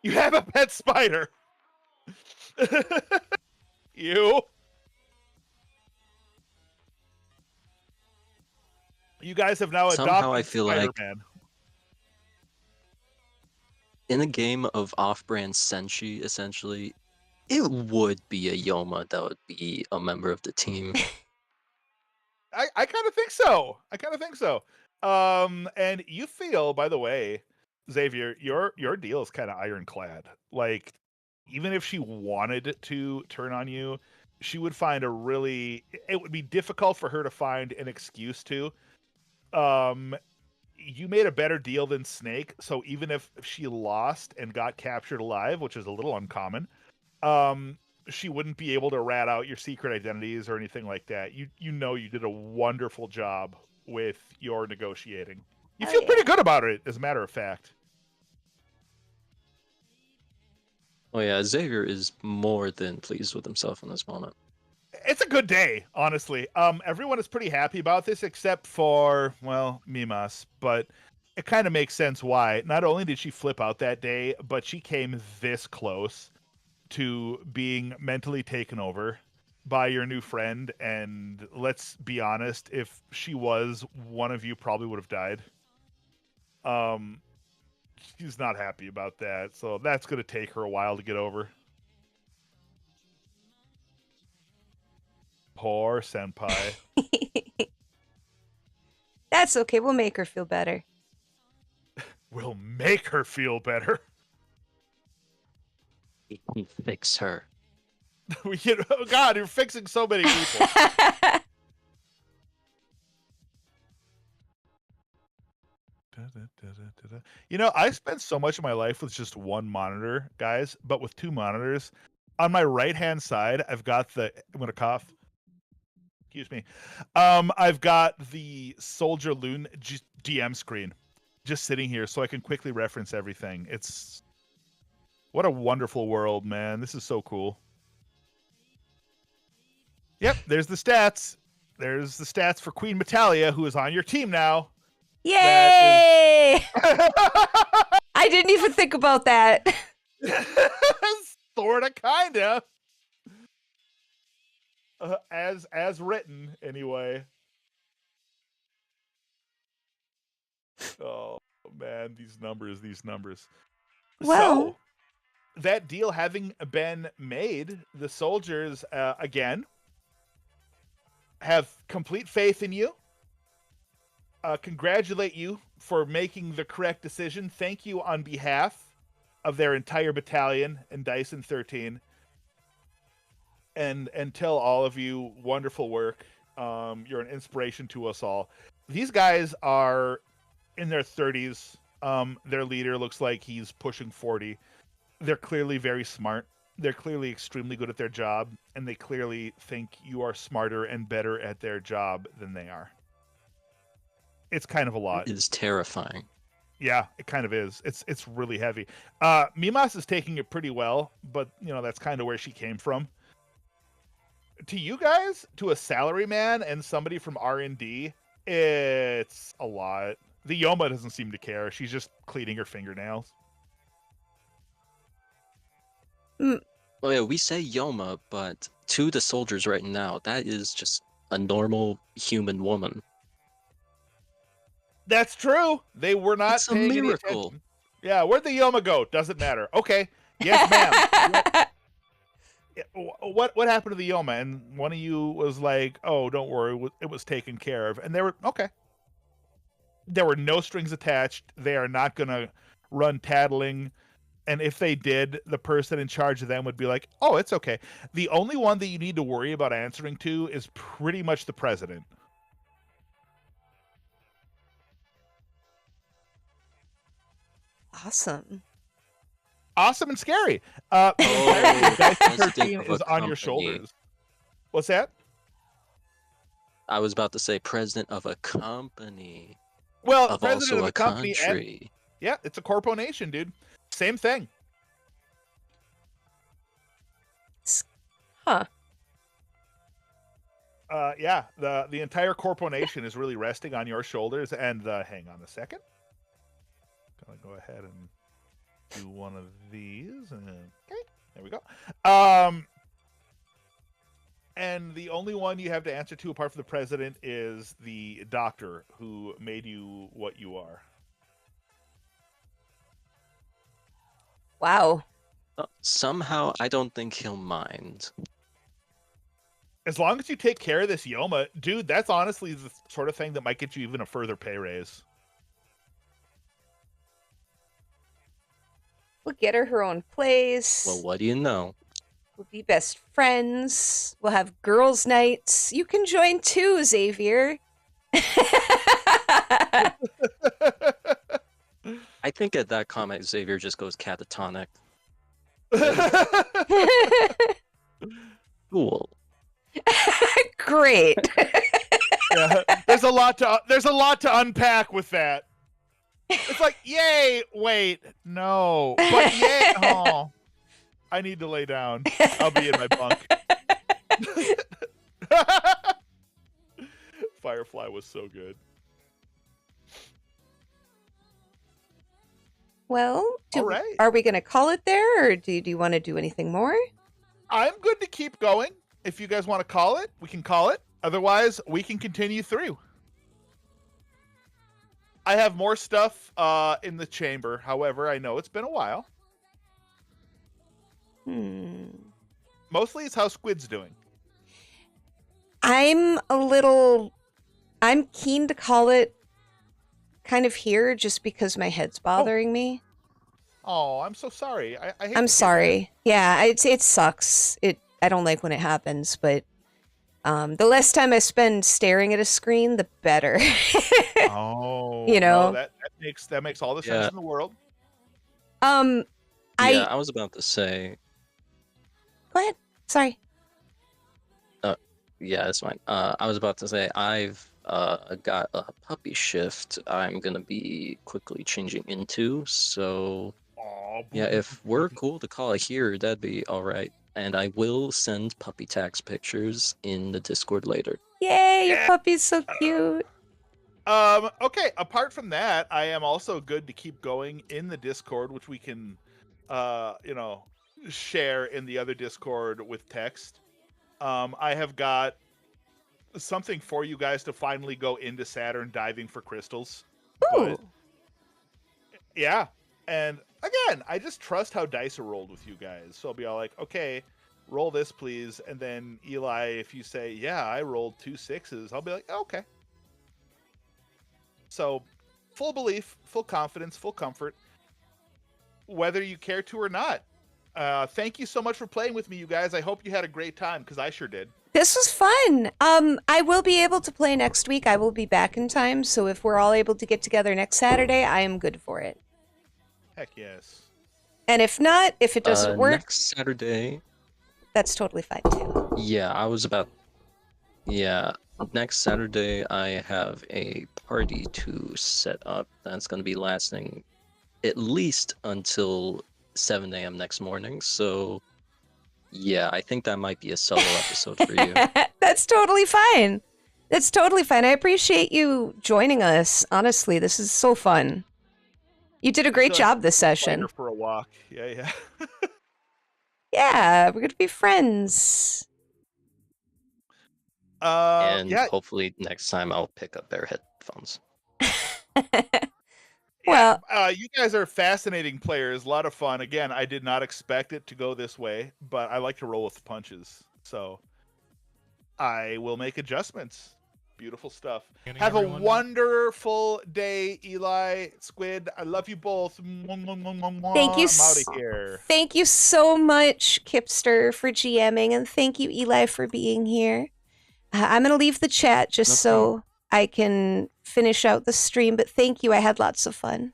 You have a pet spider. You guys have now Somehow adopted I feel like Spider-Man. in a game of off-brand Senshi, essentially, it would be a Yoma that would be a member of the team. I kind of think so. And you feel, by the way, Xavier, your deal is kind of ironclad. Like, even if she wanted to turn on you, she would find it would be difficult for her to find an excuse to. You made a better deal than Snake, so even if she lost and got captured alive, which is a little uncommon, she wouldn't be able to rat out your secret identities or anything like that. You know you did a wonderful job with your negotiating. You feel pretty good about it, as a matter of fact. Oh yeah, Xavier is more than pleased with himself in this moment. It's a good day, honestly. Everyone is pretty happy about this except for, well, Mimas, but it kind of makes sense why. Not only did she flip out that day, but she came this close to being mentally taken over by your new friend, and let's be honest, if she was, one of you probably would have died. She's not happy about that, so that's going to take her a while to get over. Poor senpai. That's okay. We'll make her feel better. We'll make her feel better. He can fix her. Oh God, you're fixing so many people. You know, I spent so much of my life with just one monitor, guys, but with two monitors. On my right-hand side, I've got I'm going to cough. Excuse me. I've got the Soldier Loon DM screen just sitting here so I can quickly reference everything. What a wonderful world, man. This is so cool. Yep, there's the stats. There's the stats for Queen Metalia, who is on your team now. Yay! I didn't even think about that. Sorta, kinda. As written, anyway. Oh man, these numbers. Well, So, that deal having been made, the soldiers, again, have complete faith in you. Congratulate you for making the correct decision. Thank you on behalf of their entire battalion and Dyson 13. And tell all of you wonderful work. You're an inspiration to us all. These guys are in their 30s. Their leader looks like he's pushing 40. They're clearly very smart. They're clearly extremely good at their job, and they clearly think you are smarter and better at their job than they are. It's kind of a lot. It is terrifying. Yeah, it kind of is. It's really heavy. Mimas is taking it pretty well, but that's kind of where she came from. To you guys, to a salaryman and somebody from R&D, it's a lot. The Yoma doesn't seem to care. She's just cleaning her fingernails. Oh yeah, we say Yoma, but to the soldiers right now, that is just a normal human woman. That's true. They were not It's a paying any miracle. attention. Yeah, where'd the Yoma go? Doesn't matter. Okay. Yes, ma'am. What happened to the Yoma? And one of you was like, "Oh, don't worry, it was taken care of." And they were okay. There were no strings attached. They are not gonna run tattling. And if they did, the person in charge of them would be like, "Oh, it's okay." The only one that you need to worry about answering to is pretty much the president. awesome. Awesome and scary. Oh, Dyson president 13 of a is on your company. shoulders. What's that? I was about to say president of a company. Well, Of president also of a a company. country. Yeah, it's a corpo nation, dude. Same thing. Huh. Yeah, the entire corpo nation is really resting on your shoulders. And hang on a second. Gonna go ahead and do one of these. Okay, there we go. And the only one you have to answer to, apart from the president, is the doctor who made you what you are. Wow. Somehow, I don't think he'll mind. As long as you take care of this Yoma, dude, that's honestly the sort of thing that might get you even a further pay raise. We'll get her own place. Well, what do you know? We'll be best friends. We'll have girls' nights. You can join too, Xavier. I think at that comment, Xavier just goes catatonic. Cool. Great. Yeah, there's a lot to unpack with that. It's like, yay, wait, no, but yay, oh, I need to lay down. I'll be in my bunk. Firefly was so good. Well, All right. are we going to call it there, or do you want to do anything more? I'm good to keep going. If you guys want to call it, we can call it. Otherwise, we can continue through. I have more stuff in the chamber. However, I know it's been a while. Mostly it's how Squid's doing. I'm keen to call it kind of here just because my head's bothering me. Oh, I'm so sorry. I hate to I'm hear sorry. Yeah, it sucks. I don't like when it happens, but the less time I spend staring at a screen, the better. that. Oh, You know? no, that makes all the sense Yeah. in the world. Yeah, I was about to say. Go ahead. Sorry. Yeah, it's fine. I was about to say I've got a puppy shift I'm gonna be quickly changing into. So Oh, yeah, if we're cool to call it here, that'd be all right. And I will send puppy tax pictures in the Discord later. Yay, your Yeah. puppy's so cute. Okay, apart from that, I am also good to keep going in the Discord, which we can share in the other Discord with text. I have got something for you guys to finally go into Saturn diving for crystals. Ooh. But yeah, And again, I just trust how dice are rolled with you guys. So I'll be all like, okay, roll this, please. And then Eli, if you say, yeah, I rolled 2 6s, I'll be like, okay. So full belief, full confidence, full comfort, whether you care to or not. Thank you so much for playing with me, you guys. I hope you had a great time, because I sure did. This was fun. I will be able to play next week. I will be back in time, so if we're all able to get together next Saturday, I am good for it. Heck yes. And if not, if it doesn't work, Next Saturday. that's totally fine too. Yeah, next Saturday I have a party to set up that's going to be lasting at least until 7 a.m. next morning. So, yeah, I think that might be a solo episode for you. That's totally fine. That's totally fine. I appreciate you joining us. Honestly, this is so fun. You did a great job this session. For a walk. Yeah. Yeah, we're going to be friends. And yeah. hopefully next time I'll pick up their headphones. Well, you guys are fascinating players. A lot of fun. Again, I did not expect it to go this way, but I like to roll with the punches. So I will make adjustments. Beautiful stuff. Have a wonderful day, Eli, Squid. I love you both. Thank you. I'm out of here. Thank you so much, Kipster, for GMing, and thank you, Eli, for being here. I'm going to leave the chat just so I can finish out the stream, but thank you. I had lots of fun.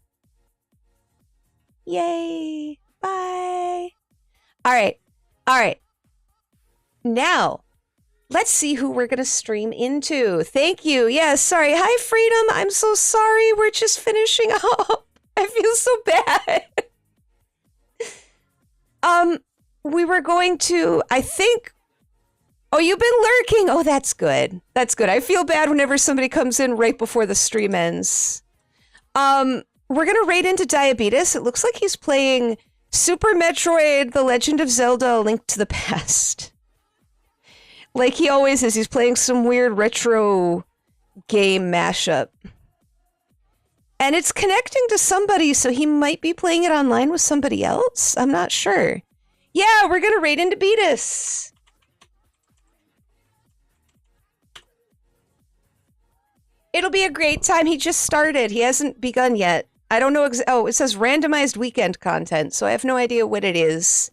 Yay. Bye. All right. Now, let's see who we're going to stream into. Thank you. Yes, sorry. Hi, Freedom. I'm so sorry. We're just finishing up. I feel so bad. We were going to, I think... Oh, you've been lurking. Oh, that's good. That's good. I feel bad whenever somebody comes in right before the stream ends. We're going to raid into Diabetes. It looks like he's playing Super Metroid, The Legend of Zelda, A Link to the Past. Like he always is. He's playing some weird retro game mashup. And it's connecting to somebody, so he might be playing it online with somebody else. I'm not sure. Yeah, we're going to raid into Beatus. It'll be a great time. He just started. He hasn't begun yet. I don't know. Oh, it says randomized weekend content, so I have no idea what it is.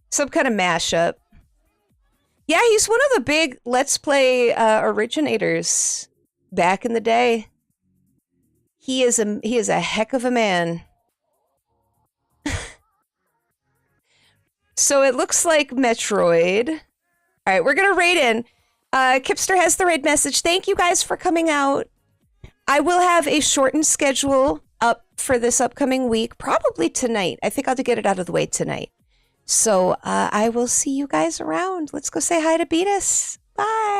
Some kind of mashup. Yeah, he's one of the big Let's Play originators back in the day. He is a heck of a man. So it looks like Metroid. All right, we're gonna raid in. Kipster has the raid message. Thank you guys for coming out. I will have a shortened schedule up for this upcoming week, probably tonight. I think I'll get it out of the way tonight. So I will see you guys around. Let's go say hi to Beatus. Bye.